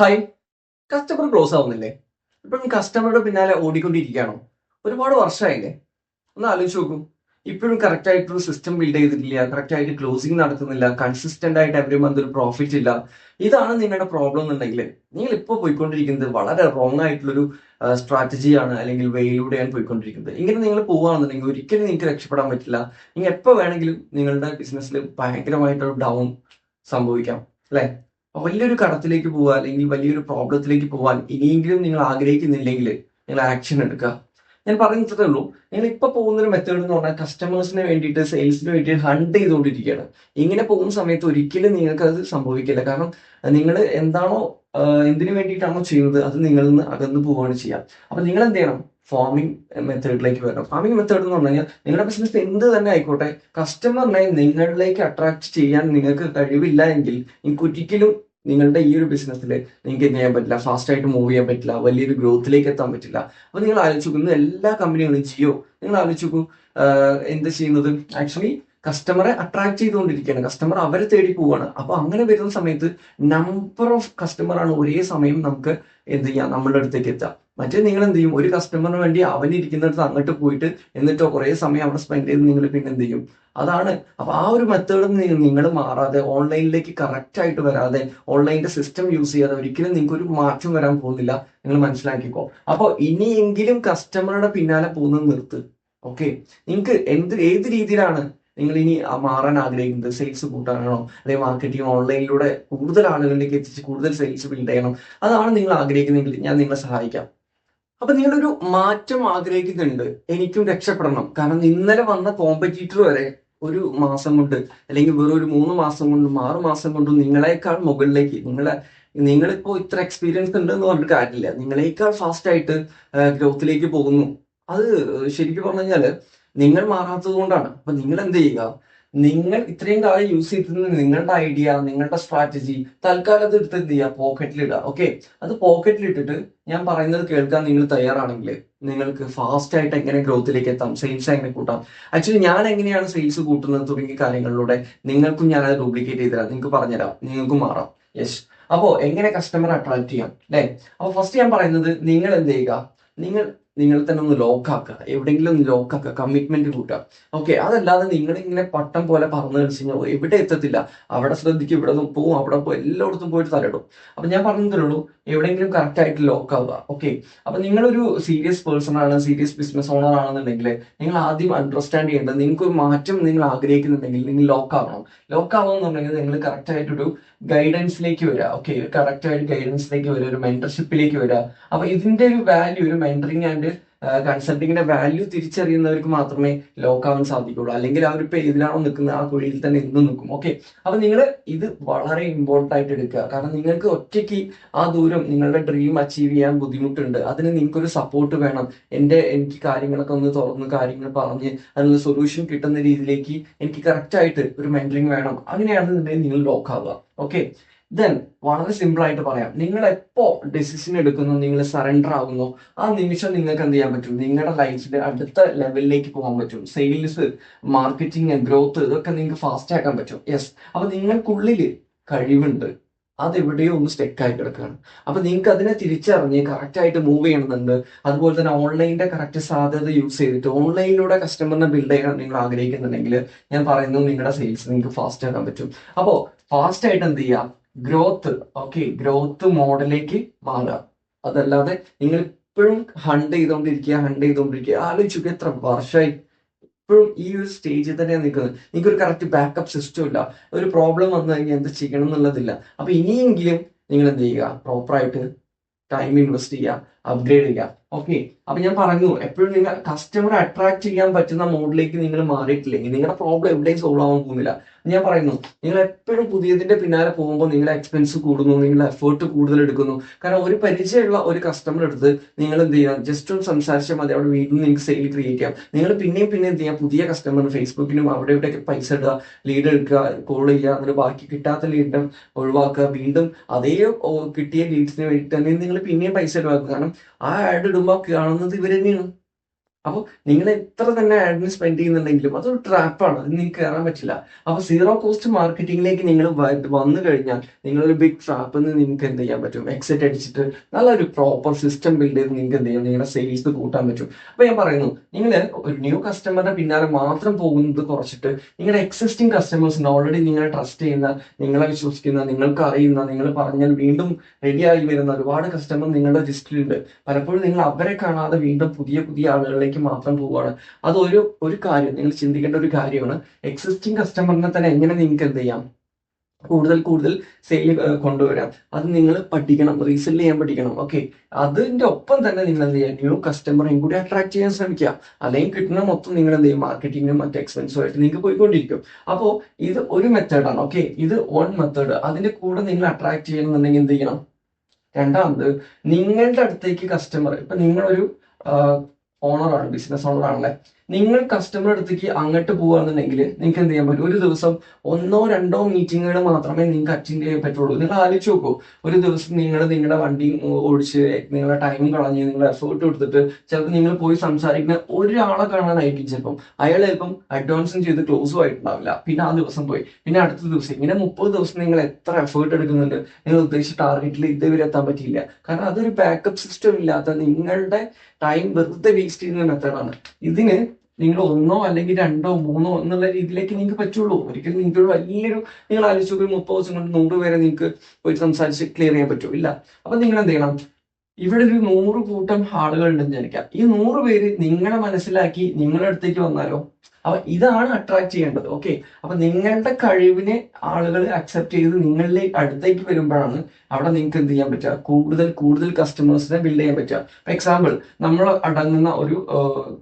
Hi. Customer close ആവുന്നില്ലേ? ഇപ്പോഴും കസ്റ്റമറുടെ പിന്നാലെ ഓടിക്കൊണ്ടിരിക്കുകയാണോ? ഒരുപാട് വർഷമായില്ലേ? ഒന്ന് ആലോചിച്ച് നോക്കൂ. ഇപ്പോഴും കറക്റ്റ് ആയിട്ടൊരു സിസ്റ്റം ബിൽഡ് ചെയ്തിട്ടില്ല, കറക്റ്റ് ആയിട്ട് ക്ലോസിംഗ് നടത്തുന്നില്ല, കൺസിസ്റ്റന്റ് ആയിട്ട് എവറി മന്ത് ഒരു പ്രോഫിറ്റ് ഇല്ല. ഇതാണ് നിങ്ങളുടെ പ്രോബ്ലം എന്നുണ്ടെങ്കിൽ നിങ്ങൾ ഇപ്പോൾ പോയിക്കൊണ്ടിരിക്കുന്നത് വളരെ റോങ് ആയിട്ടുള്ളൊരു സ്ട്രാറ്റജിയാണ് അല്ലെങ്കിൽ വേയിലൂടെയാണ് പോയിക്കൊണ്ടിരിക്കുന്നത്. ഇങ്ങനെ നിങ്ങൾ പോവുകയാണെന്നുണ്ടെങ്കിൽ ഒരിക്കലും നിങ്ങൾക്ക് രക്ഷപ്പെടാൻ പറ്റില്ല. നിങ്ങൾ എപ്പോൾ വേണമെങ്കിലും നിങ്ങളുടെ ബിസിനസ്സിൽ ഭയങ്കരമായിട്ടൊരു ഡൗൺ സംഭവിക്കാം, അല്ലെ? വലിയൊരു കടത്തിലേക്ക് പോവുക അല്ലെങ്കിൽ വലിയൊരു പ്രോബ്ലത്തിലേക്ക് പോകാൻ ഇനിയെങ്കിലും നിങ്ങൾ ആഗ്രഹിക്കുന്നില്ലെങ്കിൽ നിങ്ങൾ ആക്ഷൻ എടുക്കുക. ഞാൻ പറഞ്ഞിട്ടേ ഉള്ളൂ. നിങ്ങൾ ഇപ്പൊ പോകുന്ന ഒരു മെത്തേഡ് എന്ന് പറഞ്ഞാൽ കസ്റ്റമേഴ്സിന് വേണ്ടിയിട്ട് സെയിൽസിന് വേണ്ടിയിട്ട് ഹണ്ട് ചെയ്തുകൊണ്ടിരിക്കുകയാണ്. ഇങ്ങനെ പോകുന്ന സമയത്ത് ഒരിക്കലും നിങ്ങൾക്ക് അത് സംഭവിക്കില്ല. കാരണം നിങ്ങൾ എന്താണോ എന്തിനു വേണ്ടിയിട്ടാണോ ചെയ്യുന്നത് അത് നിങ്ങളിൽ നിന്ന് അകന്നു പോവുകയാണ് ചെയ്യുക. അപ്പൊ നിങ്ങൾ എന്ത് ചെയ്യണം? ഫാമിംഗ് മെത്തേഡിലേക്ക് വരണം. ഫാമിംഗ് മെത്തേഡ് എന്ന് പറഞ്ഞു കഴിഞ്ഞാൽ നിങ്ങളുടെ ബിസിനസ് എന്ത് തന്നെ ആയിക്കോട്ടെ, കസ്റ്റമറിനെ നിങ്ങളിലേക്ക് അട്രാക്ട് ചെയ്യാൻ നിങ്ങൾക്ക് കഴിവില്ല എങ്കിൽ നിങ്ങൾക്ക് ഒരിക്കലും നിങ്ങളുടെ ഈ ഒരു ബിസിനസ്സിൽ നിങ്ങൾക്ക് എന്ത് ചെയ്യാൻ പറ്റില്ല, ഫാസ്റ്റ് ആയിട്ട് മൂവ് ചെയ്യാൻ പറ്റില്ല, വലിയൊരു ഗ്രോത്തിലേക്ക് എത്താൻ പറ്റില്ല. അപ്പൊ നിങ്ങൾ ആലോചിച്ച് നോക്കുന്നു, എല്ലാ കമ്പനികളും ജിയോ നിങ്ങൾ ആലോചിച്ച് നോക്കൂ, എന്ത് ചെയ്യുന്നത് ആക്ച്വലി കസ്റ്റമറെ അട്രാക്ട് ചെയ്തുകൊണ്ടിരിക്കുകയാണ്. കസ്റ്റമർ അവരെ തേടി പോവുകയാണ്. അപ്പൊ അങ്ങനെ വരുന്ന സമയത്ത് നമ്പർ ഓഫ് കസ്റ്റമർ ആണ് ഒരേ സമയം നമുക്ക് എന്ത് ചെയ്യാം, നമ്മളുടെ അടുത്തേക്ക് എത്താം. മറ്റേ നിങ്ങൾ എന്ത് ചെയ്യും, ഒരു കസ്റ്റമറിന് വേണ്ടി അവനിരിക്കുന്നിടത്ത് അങ്ങോട്ട് പോയിട്ട് എന്നിട്ടോ കുറെ സമയം അവിടെ സ്പെൻഡ് ചെയ്ത് നിങ്ങൾ പിന്നെ എന്ത് ചെയ്യും? അതാണ്. അപ്പൊ ആ ഒരു മെത്തേഡ് നിങ്ങൾ മാറാതെ, ഓൺലൈനിലേക്ക് കറക്റ്റ് ആയിട്ട് വരാതെ, ഓൺലൈനിന്റെ സിസ്റ്റം യൂസ് ചെയ്യാതെ ഒരിക്കലും നിങ്ങൾക്ക് ഒരു മാറ്റം വരാൻ പോകുന്നില്ല. നിങ്ങൾ മനസ്സിലാക്കിക്കോ. അപ്പൊ ഇനിയെങ്കിലും കസ്റ്റമറുടെ പിന്നാലെ പോകുന്നത് നിർത്ത്. ഓക്കെ. നിങ്ങൾക്ക് ഏത് രീതിയിലാണ് നിങ്ങൾ ഇനി മാറാൻ ആഗ്രഹിക്കുന്നത്? സെയിൽസ് കൂട്ടാനാണോ, അല്ലെങ്കിൽ മാർക്കറ്റിംഗ് ഓൺലൈനിലൂടെ കൂടുതൽ ആളുകളിലേക്ക് എത്തിച്ച് കൂടുതൽ സെയിൽസ് ബിൽഡ് ചെയ്യണം? അതാണ് നിങ്ങൾ ആഗ്രഹിക്കുന്നതെങ്കിൽ ഞാൻ നിങ്ങളെ സഹായിക്കാം. അപ്പൊ നിങ്ങളൊരു മാറ്റം ആഗ്രഹിക്കുന്നുണ്ട്, എനിക്കും രക്ഷപ്പെടണം. കാരണം ഇന്നലെ വന്ന കോമ്പറ്റീറ്റർ വരെ ഒരു മാസം കൊണ്ട് അല്ലെങ്കിൽ വെറും ഒരു 3 മാസം കൊണ്ടും 6 മാസം കൊണ്ടും നിങ്ങളെക്കാൾ മുകളിലേക്ക് നിങ്ങളിപ്പോ ഇത്ര എക്സ്പീരിയൻസ് ഉണ്ട് എന്ന് പറഞ്ഞിട്ട് കാര്യമില്ല, നിങ്ങളെക്കാൾ ഫാസ്റ്റ് ആയിട്ട് ഗ്രോത്തിലേക്ക് പോകുന്നു. അത് ശരിക്കും പറഞ്ഞു കഴിഞ്ഞാല് നിങ്ങൾ മാറാത്തത് കൊണ്ടാണ്. അപ്പൊ നിങ്ങൾ എന്ത് ചെയ്യുക? നിങ്ങൾ ഇത്രയും കാലം യൂസ് ചെയ്തിരുന്ന നിങ്ങളുടെ ഐഡിയ, നിങ്ങളുടെ സ്ട്രാറ്റജി തൽക്കാലം അത് എടുത്ത് എന്ത് ചെയ്യുക? പോക്കറ്റിലിടുക. ഓക്കെ. അത് പോക്കറ്റിലിട്ടിട്ട് ഞാൻ പറയുന്നത് കേൾക്കാൻ നിങ്ങൾ തയ്യാറാണെങ്കിൽ നിങ്ങൾക്ക് ഫാസ്റ്റ് ആയിട്ട് എങ്ങനെ ഗ്രോത്തിലേക്ക് എത്താം, സെയിൽസ് എങ്ങനെ കൂട്ടാം. ആക്ച്വലി ഞാൻ എങ്ങനെയാണ് സെയിൽസ് കൂട്ടുന്നത് തുടങ്ങിയ കാര്യങ്ങളിലൂടെ നിങ്ങൾക്കും ഞാൻ അത് ഡ്യൂപ്ലിക്കേറ്റ് ചെയ്തുതരാം, നിങ്ങൾക്ക് പറഞ്ഞുതരാം, നിങ്ങൾക്കും മാറാം. യെസ്. അപ്പോ എങ്ങനെ കസ്റ്റമർ അട്രാക്ട് ചെയ്യാം, അല്ലെ? അപ്പൊ ഫസ്റ്റ് ഞാൻ പറയുന്നത്, നിങ്ങൾ എന്ത് ചെയ്യുക? നിങ്ങൾ നിങ്ങൾ തന്നെ ഒന്ന് ലോക്ക് ആക്കുക, എവിടെയെങ്കിലും ഒന്ന് ലോക്ക് ആക്കുക, കമ്മിറ്റ്മെന്റ് കൂട്ടുക. ഓക്കെ. അതല്ലാതെ നിങ്ങൾ ഇങ്ങനെ പട്ടം പോലെ പറന്ന് കളിച്ച് കഴിഞ്ഞാൽ എവിടെ എത്തത്തില്ല. അവിടെ ശ്രദ്ധിക്കും, ഇവിടെ പോവും, അവിടെ പോയി എല്ലായിടത്തും പോയിട്ട് തലയിടും. അപ്പൊ ഞാൻ പറഞ്ഞതേ എവിടെയെങ്കിലും കറക്റ്റ് ആയിട്ട് ലോക്ക് ആവുക. ഓക്കെ. അപ്പൊ നിങ്ങളൊരു സീരിയസ് പേഴ്സൺ ആണ്, സീരിയസ് ബിസിനസ് ഓണർ ആണെന്നുണ്ടെങ്കിൽ നിങ്ങൾ ആദ്യം അണ്ടർസ്റ്റാൻഡ് ചെയ്യേണ്ടത്, നിങ്ങൾക്ക് ഒരു മാറ്റം നിങ്ങൾ ആഗ്രഹിക്കുന്നുണ്ടെങ്കിൽ നിങ്ങൾ ലോക്ക് ആവണം. ലോക്ക് ആവുന്നുണ്ടെങ്കിൽ നിങ്ങൾ കറക്റ്റ് ആയിട്ടൊരു ഗൈഡൻസിലേക്ക് വരിക. ഓക്കെ. കറക്റ്റ് ആയിട്ട് ഗൈഡൻസിലേക്ക് വരിക, ഒരു മെന്റർഷിപ്പിലേക്ക് വരിക. അപ്പൊ ഇതിന്റെ ഒരു വാല്യൂ, ഒരു മെന്ററിങ് ആൻഡ് കൺസൾട്ടിങ്ങിന്റെ വാല്യൂ തിരിച്ചറിയുന്നവർക്ക് മാത്രമേ ലോക്ക് ആവാൻ സാധിക്കുള്ളൂ. അല്ലെങ്കിൽ അവരിപ്പോ ഏതിലാണോ നിൽക്കുന്നത് ആ കുഴിയിൽ തന്നെ എന്നും നിൽക്കും. ഓക്കെ. അപ്പൊ നിങ്ങൾ ഇത് വളരെ ഇമ്പോർട്ടന്റ് ആയിട്ട് എടുക്കുക. കാരണം നിങ്ങൾക്ക് ഒറ്റയ്ക്ക് ആ ദൂരം, നിങ്ങളുടെ ഡ്രീം അച്ചീവ് ചെയ്യാൻ ബുദ്ധിമുട്ടുണ്ട്. അതിന് നിങ്ങൾക്കൊരു സപ്പോർട്ട് വേണം. എനിക്ക് കാര്യങ്ങളൊക്കെ ഒന്ന് തുറന്ന് കാര്യങ്ങൾ പറഞ്ഞ് അതിനുള്ള സൊല്യൂഷൻ കിട്ടുന്ന രീതിയിലേക്ക് എനിക്ക് കറക്റ്റ് ആയിട്ട് ഒരു മെന്ററിങ് വേണം. അങ്ങനെയാണെന്നുണ്ടെങ്കിൽ നിങ്ങൾ ലോക്ക് ആവുക. ഓക്കെ. ദെൻ വളരെ സിമ്പിൾ ആയിട്ട് പറയാം, നിങ്ങൾ എപ്പോ ഡെസിഷൻ എടുക്കുന്നു, നിങ്ങൾ സറണ്ടർ ആകുന്നു, ആ നിമിഷം നിങ്ങൾക്ക് എന്ത് ചെയ്യാൻ പറ്റും? നിങ്ങളുടെ ലൈഫിന്റെ അടുത്ത ലെവലിലേക്ക് പോകാൻ പറ്റും. സെയിൽസ്, മാർക്കറ്റിംഗ്, ഗ്രോത്ത് ഇതൊക്കെ നിങ്ങൾക്ക് ഫാസ്റ്റ് ആക്കാൻ പറ്റും. യെസ്. അപ്പൊ നിങ്ങൾക്കുള്ളിൽ കഴിവുണ്ട്, അതെവിടെയോ ഒന്ന് സ്റ്റെക്ക് ആയി കിടക്കുകയാണ്. അപ്പൊ നിങ്ങൾക്ക് അതിനെ തിരിച്ചറിഞ്ഞ് കറക്റ്റ് ആയിട്ട് മൂവ് ചെയ്യണമെന്നുണ്ട്. അതുപോലെ തന്നെ ഓൺലൈനിന്റെ കറക്റ്റ് സാധ്യത യൂസ് ചെയ്തിട്ട് ഓൺലൈനിലൂടെ കസ്റ്റമറിനെ ബിൽഡ് ചെയ്യാൻ നിങ്ങൾ ആഗ്രഹിക്കുന്നുണ്ടെങ്കിൽ ഞാൻ പറയുന്നു, നിങ്ങളുടെ സെയിൽസ് നിങ്ങൾക്ക് ഫാസ്റ്റ് ആക്കാൻ പറ്റും. അപ്പോ ഫാസ്റ്റ് ആയിട്ട് എന്ത് ചെയ്യാം? ഗ്രോത്ത്. ഓക്കെ. ഗ്രോത്ത് മോഡലിലേക്ക് മാറുക. അതല്ലാതെ നിങ്ങൾ ഇപ്പോഴും ഹണ്ട് ചെയ്തുകൊണ്ടിരിക്കുക. ആലോചിക്കുക, എത്ര വർഷമായി ഇപ്പോഴും ഈ ഒരു സ്റ്റേജിൽ തന്നെയാണ് നിൽക്കുന്നത്. നിങ്ങൾക്ക് ഒരു കറക്റ്റ് ബാക്കപ്പ് സിസ്റ്റം ഇല്ല. ഒരു പ്രോബ്ലം വന്നു കഴിഞ്ഞാൽ എന്ത് ചെയ്യണം എന്നുള്ളതില്ല. അപ്പൊ ഇനിയെങ്കിലും നിങ്ങൾ എന്ത് ചെയ്യുക? പ്രോപ്പറായിട്ട് ടൈം ഇൻവെസ്റ്റ് ചെയ്യുക, അപ്ഗ്രേഡ് ചെയ്യുക. ഓക്കെ. അപ്പൊ ഞാൻ പറഞ്ഞു, എപ്പോഴും നിങ്ങൾ കസ്റ്റമറെ അട്രാക്ട് ചെയ്യാൻ പറ്റുന്ന മോഡിലേക്ക് നിങ്ങൾ മാറിയിട്ടില്ലെങ്കിൽ നിങ്ങളുടെ പ്രോബ്ലം എവിടെയും സോൾവ് ആവാൻ പോകുന്നില്ല. ഞാൻ പറയുന്നു, നിങ്ങൾ എപ്പോഴും പുതിയതിന്റെ പിന്നാലെ പോകുമ്പോൾ നിങ്ങളുടെ എക്സ്പെൻസ് കൂടുന്നു, നിങ്ങളുടെ എഫേർട്ട് കൂടുതൽ എടുക്കുന്നു. കാരണം ഒരു പരിചയമുള്ള ഒരു കസ്റ്റമർ എടുത്ത് നിങ്ങൾ എന്ത് ചെയ്യാം? ജസ്റ്റ് ഒന്ന് സംസാരിച്ചാൽ മതി, അവിടെ വീണ്ടും നിങ്ങൾക്ക് സെയിൽ ക്രിയേറ്റ് ചെയ്യാം. നിങ്ങൾ പിന്നെയും പിന്നെ എന്ത് ചെയ്യാം? പുതിയ കസ്റ്റമർ ഫേസ്ബുക്കിനും അവിടെ ഇവിടെയൊക്കെ പൈസ ഇടുക, ലീഡ് എടുക്കുക, കോൾ ചെയ്യുക, എന്നിട്ട് ബാക്കി കിട്ടാത്ത ലീഡ് ഒഴിവാക്കുക. വീണ്ടും അതേ കിട്ടിയ ലീഡ്സിന് വേണ്ടി തന്നെ നിങ്ങൾ പിന്നെയും പൈസ ഒഴിവാക്കുക. കാരണം ആ ആഡ് ഇടുമ്പോൾ കാണുന്നത് ഇവർ തന്നെയാണ്. അപ്പോൾ നിങ്ങൾ എത്ര തന്നെ ആഡിന് സ്പെൻഡ് ചെയ്യുന്നുണ്ടെങ്കിലും അതൊരു ട്രാപ്പാണ്, അത് നിങ്ങൾക്ക് കയറാൻ പറ്റില്ല. അപ്പൊ സീറോ കോസ്റ്റ് മാർക്കറ്റിംഗിലേക്ക് നിങ്ങൾ വന്നു കഴിഞ്ഞാൽ നിങ്ങളൊരു ബിഗ് ട്രാപ്പിൽ നിന്ന് നിങ്ങൾക്ക് എന്ത് ചെയ്യാൻ പറ്റും, എക്സിറ്റ് അടിച്ചിട്ട് നല്ലൊരു പ്രോപ്പർ സിസ്റ്റം ബിൽഡ് ചെയ്ത് നിങ്ങൾക്ക് എന്ത് ചെയ്യാം, നിങ്ങളുടെ സെയിൽസ് കൂട്ടാൻ പറ്റും. അപ്പൊ ഞാൻ പറയുന്നു, നിങ്ങൾ ഒരു ന്യൂ കസ്റ്റമറുടെ പിന്നാലെ മാത്രം പോകുന്നത് കുറച്ചിട്ട് നിങ്ങളുടെ എക്സിസ്റ്റിംഗ് കസ്റ്റമേഴ്സിന് ഓൾറെഡി നിങ്ങളെ ട്രസ്റ്റ് ചെയ്യുന്ന, നിങ്ങളെ വിശ്വസിക്കുന്ന, നിങ്ങൾക്ക് അറിയുന്ന, നിങ്ങൾ പറഞ്ഞാൽ വീണ്ടും റെഡിയായി വരുന്ന ഒരുപാട് കസ്റ്റമർ നിങ്ങളുടെ ലിസ്റ്റിലുണ്ട്. പലപ്പോഴും നിങ്ങൾ അവരെ കാണാതെ വീണ്ടും പുതിയ പുതിയ ആളുകളിലേക്ക് മാത്രം പോവുകയാണ്. അത് ഒരു കാര്യം നിങ്ങൾ ചിന്തിക്കേണ്ട ഒരു കാര്യമാണ്. എക്സിസ്റ്റിംഗ് കസ്റ്റമറിനെ തന്നെ എങ്ങനെ നിങ്ങൾക്ക് എന്ത് ചെയ്യാം, കൂടുതൽ കൂടുതൽ സെയിൽ കൊണ്ടുവരാം, അത് നിങ്ങൾ പഠിക്കണം, റീസെല് ചെയ്യാൻ പഠിക്കണം. ഓക്കെ, അതിന്റെ ഒപ്പം തന്നെ നിങ്ങൾ എന്ത് ചെയ്യുക, ന്യൂ കസ്റ്റമറേയും കൂടി അട്രാക്ട് ചെയ്യാൻ ശ്രമിക്കുക. അല്ലെങ്കിൽ കിട്ടുന്ന മൊത്തം നിങ്ങൾ എന്ത് ചെയ്യും, മാർക്കറ്റിംഗിനും മറ്റ് എക്സ്പെൻസും ആയിട്ട് നിങ്ങൾക്ക് പോയിക്കൊണ്ടിരിക്കും. അപ്പോൾ ഇത് ഒരു മെത്തേഡാണ്. ഓക്കെ, ഇത് വൺ മെത്തേഡ്. അതിന്റെ കൂടെ നിങ്ങൾ അട്രാക്ട് ചെയ്യണമെന്നുണ്ടെങ്കിൽ എന്ത് ചെയ്യണം, രണ്ടാമത് നിങ്ങളുടെ അടുത്തേക്ക് കസ്റ്റമർ, ഇപ്പൊ നിങ്ങളൊരു ഓണറാണ്, ബിസിനസ് ഓണറാണല്ലേ, നിങ്ങൾ കസ്റ്റമർ അടുത്തേക്ക് അങ്ങോട്ട് പോകുകയാണെന്നുണ്ടെങ്കിൽ നിങ്ങൾക്ക് എന്ത് ചെയ്യാൻ പറ്റും, ഒരു ദിവസം 1-2 മീറ്റിങ്ങുകൾ മാത്രമേ നിങ്ങൾക്ക് അറ്റൻഡ് ചെയ്യാൻ പറ്റുള്ളൂ. നിങ്ങൾ ആലോചിച്ച് നോക്കൂ, ഒരു ദിവസം നിങ്ങളുടെ വണ്ടി ഓടിച്ച് നിങ്ങളുടെ ടൈം കളഞ്ഞ് നിങ്ങൾ എഫേർട്ട് കൊടുത്തിട്ട് ചിലപ്പോൾ നിങ്ങൾ പോയി സംസാരിക്കുന്ന ഒരാളെ കാണാനായിരിക്കും, ചിലപ്പം അയാൾ ചിലപ്പം അഡ്വാൻസും ചെയ്ത് ക്ലോസും ആയിട്ടുണ്ടാവില്ല, പിന്നെ ആ ദിവസം പോയി, പിന്നെ അടുത്ത ദിവസം, ഇങ്ങനെ 30 ദിവസം നിങ്ങൾ എത്ര എഫേർട്ട് എടുക്കുന്നുണ്ട്, നിങ്ങൾ ഉദ്ദേശിച്ച ടാർഗറ്റിൽ ഇതുവരെ എത്താൻ പറ്റിയില്ല. കാരണം അതൊരു ബാക്കപ്പ് സിസ്റ്റം ഇല്ലാത്ത നിങ്ങളുടെ ടൈം വെറുതെ വേസ്റ്റ് ചെയ്യുന്ന മെത്തേഡാണ്. ഇതിന് നിങ്ങൾ 1 അല്ലെങ്കിൽ 2 3 എന്നുള്ള രീതിയിലേക്ക് നിങ്ങൾക്ക് പറ്റുള്ളൂ. ഒരിക്കലും നിങ്ങൾക്ക് ഒരു വലിയൊരു, നിങ്ങൾ ആലോചിച്ച് ഒരു 30 ദിവസം കൊണ്ട് 100 പേരെ നിങ്ങൾക്ക് പോയി സംസാരിച്ച് ക്ലിയർ ചെയ്യാൻ പറ്റുമോ? ഇല്ല. അപ്പൊ നിങ്ങൾ എന്ത് ചെയ്യണം, ഇവിടെ ഒരു 100 കൂട്ടം ആളുകൾ ഉണ്ടെന്ന് വിചാരിക്കാം. ഈ 100 പേര് നിങ്ങളെ മനസ്സിലാക്കി നിങ്ങളുടെ അടുത്തേക്ക് വന്നാലോ? അപ്പൊ ഇതാണ് അട്രാക്ട് ചെയ്യേണ്ടത്. ഓക്കെ, അപ്പൊ നിങ്ങളുടെ കഴിവിനെ ആളുകൾ അക്സെപ്റ്റ് ചെയ്ത് നിങ്ങളിലേക്ക് അടുത്തേക്ക് വരുമ്പോഴാണ് അവിടെ നിങ്ങൾക്ക് എന്ത് ചെയ്യാൻ പറ്റുക, കൂടുതൽ കൂടുതൽ കസ്റ്റമേഴ്സിനെ ബിൽഡ് ചെയ്യാൻ പറ്റുക. ഫോർ എക്സാമ്പിൾ, നമ്മൾ അടങ്ങുന്ന ഒരു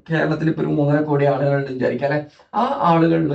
കേരളത്തിൽ ഇപ്പൊ ഒരു 3.5 കോടി ആളുകളുണ്ട് വിചാരിക്കുക അല്ലെ. ആ ആളുകളിൽ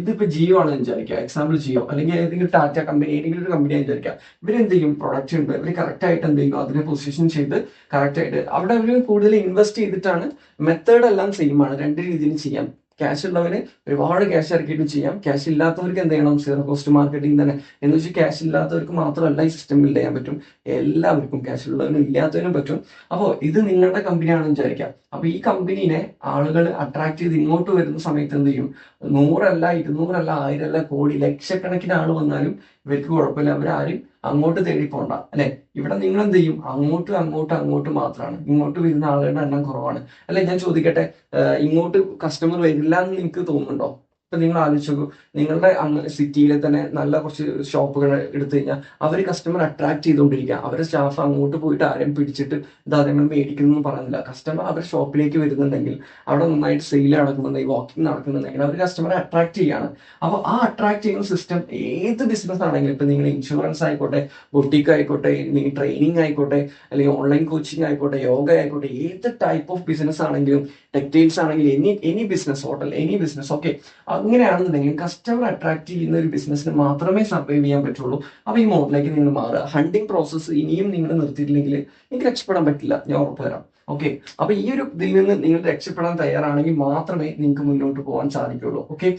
ഇതിപ്പോ ജിയോ ആണെന്ന് വിചാരിക്കുക, എക്സാമ്പിൾ ജിയോ, അല്ലെങ്കിൽ ഏതെങ്കിലും ടാറ്റ കമ്പനി, ഏതെങ്കിലും ഒരു കമ്പനി വിചാരിക്കുക. ഇവരെന്ത് ചെയ്യും, പ്രൊഡക്റ്റ് ഉണ്ട്, ഇവർ കറക്റ്റ് ആയിട്ട് എന്ത് ചെയ്യും, അതിനെ പൊസിഷൻ ചെയ്ത് കറക്റ്റ് ആയിട്ട് അവിടെ അവർ കൂടുതൽ ഇൻവെസ്റ്റ് ചെയ്തിട്ടാണ്. മെത്തേഡ് എല്ലാം സെയിം ആണ്, രണ്ട് രീതിയിലും ചെയ്യാം. ക്യാഷ് ഉള്ളവന് ഒരുപാട് ക്യാഷ് ഇറക്കിയിട്ട് ചെയ്യാം, ക്യാഷ് ഇല്ലാത്തവർക്ക് എന്ത് ചെയ്യണം, സീറോ കോസ്റ്റ് മാർക്കറ്റിംഗ് തന്നെ. എന്ന് വെച്ചാൽ ക്യാഷ് ഇല്ലാത്തവർക്ക് മാത്രമല്ല ഈ സിസ്റ്റം ബിൽഡ് ചെയ്യാൻ പറ്റും, എല്ലാവർക്കും, ക്യാഷ് ഉള്ളവനും ഇല്ലാത്തവനും പറ്റും. അപ്പോൾ ഇത് നിങ്ങളുടെ കമ്പനിയാണെന്ന് വിചാരിക്കാം. അപ്പൊ ഈ കമ്പനീനെ ആളുകൾ അട്രാക്ട് ചെയ്ത് ഇങ്ങോട്ട് വരുന്ന സമയത്ത് എന്ത് ചെയ്യും, 100 അല്ല 200 അല്ല 1000 അല്ല കോടി ലക്ഷക്കണക്കിന് ആൾ വന്നാലും ഇവർക്ക് കുഴപ്പമില്ല, അവരാരും അങ്ങോട്ട് തേടി പോണ്ട അല്ലെ. ഇവിടെ നിങ്ങൾ എന്ത് ചെയ്യും, അങ്ങോട്ട് മാത്രമാണ്, ഇങ്ങോട്ട് വരുന്ന ആളുകളുടെ എണ്ണം കുറവാണ് അല്ലെ. ഞാൻ ചോദിക്കട്ടെ, ഇങ്ങോട്ട് കസ്റ്റമർ വരില്ല എന്ന് നിങ്ങൾക്ക് തോന്നുന്നുണ്ടോ? ഇപ്പൊ നിങ്ങൾ ആലോചിച്ച് നോക്കൂ, നിങ്ങളുടെ സിറ്റിയിലെ തന്നെ നല്ല കുറച്ച് ഷോപ്പുകൾ എടുത്തു കഴിഞ്ഞാൽ അവർ കസ്റ്റമർ അട്രാക്ട് ചെയ്തുകൊണ്ടിരിക്കുക. അവരുടെ സ്റ്റാഫ് അങ്ങോട്ട് പോയിട്ട് ആരെയും പിടിച്ചിട്ട് ഇത് അതേപോലെ മേടിക്കുന്നു പറയുന്നില്ല. കസ്റ്റമർ അവരുടെ ഷോപ്പിലേക്ക് വരുന്നുണ്ടെങ്കിൽ, അവിടെ നന്നായിട്ട് സെയിൽ നടക്കുന്നുണ്ടെങ്കിൽ, വാക്കിംഗ് നടക്കുന്നുണ്ടെങ്കിൽ അവർ കസ്റ്റമറെ അട്രാക്ട് ചെയ്യാണ്. അപ്പോൾ ആ അട്രാക്ട് ചെയ്യുന്ന സിസ്റ്റം ഏത് ബിസിനസ് ആണെങ്കിലും, ഇപ്പൊ നിങ്ങൾ ഇൻഷുറൻസ് ആയിക്കോട്ടെ, ബൊട്ടിക് ആയിക്കോട്ടെ, നിങ്ങൾ ട്രെയിനിങ് ആയിക്കോട്ടെ, അല്ലെങ്കിൽ ഓൺലൈൻ കോച്ചിങ് ആയിക്കോട്ടെ, യോഗ ആയിക്കോട്ടെ, ഏത് ടൈപ്പ് ഓഫ് ബിസിനസ് ആണെങ്കിലും, ടെക്സ്റ്റൈൽസ് ആണെങ്കിൽ, any business, hotel, any business. Okay, അങ്ങനെയാണെന്നുണ്ടെങ്കിൽ കസ്റ്റമർ അട്രാക്ട് ചെയ്യുന്ന ഒരു ബിസിനസ്സിന് മാത്രമേ സർവൈവ് ചെയ്യാൻ പറ്റുള്ളൂ. അപ്പൊ ഈ മോഡലിലേക്ക് നിങ്ങൾ മാറുക. ഹണ്ടിങ് പ്രോസസ്സ് ഇനിയും നിങ്ങൾ നിർത്തിയിട്ടില്ലെങ്കിൽ നിങ്ങൾക്ക് രക്ഷപ്പെടാൻ പറ്റില്ല, ഞാൻ ഉറപ്പ് തരാം. ഓക്കെ, അപ്പൊ ഈ ഒരു ഇതിൽ നിന്ന് നിങ്ങൾ രക്ഷപ്പെടാൻ തയ്യാറാണെങ്കിൽ മാത്രമേ നിങ്ങൾക്ക് മുന്നോട്ട് പോകാൻ സാധിക്കുള്ളൂ. ഓക്കെ,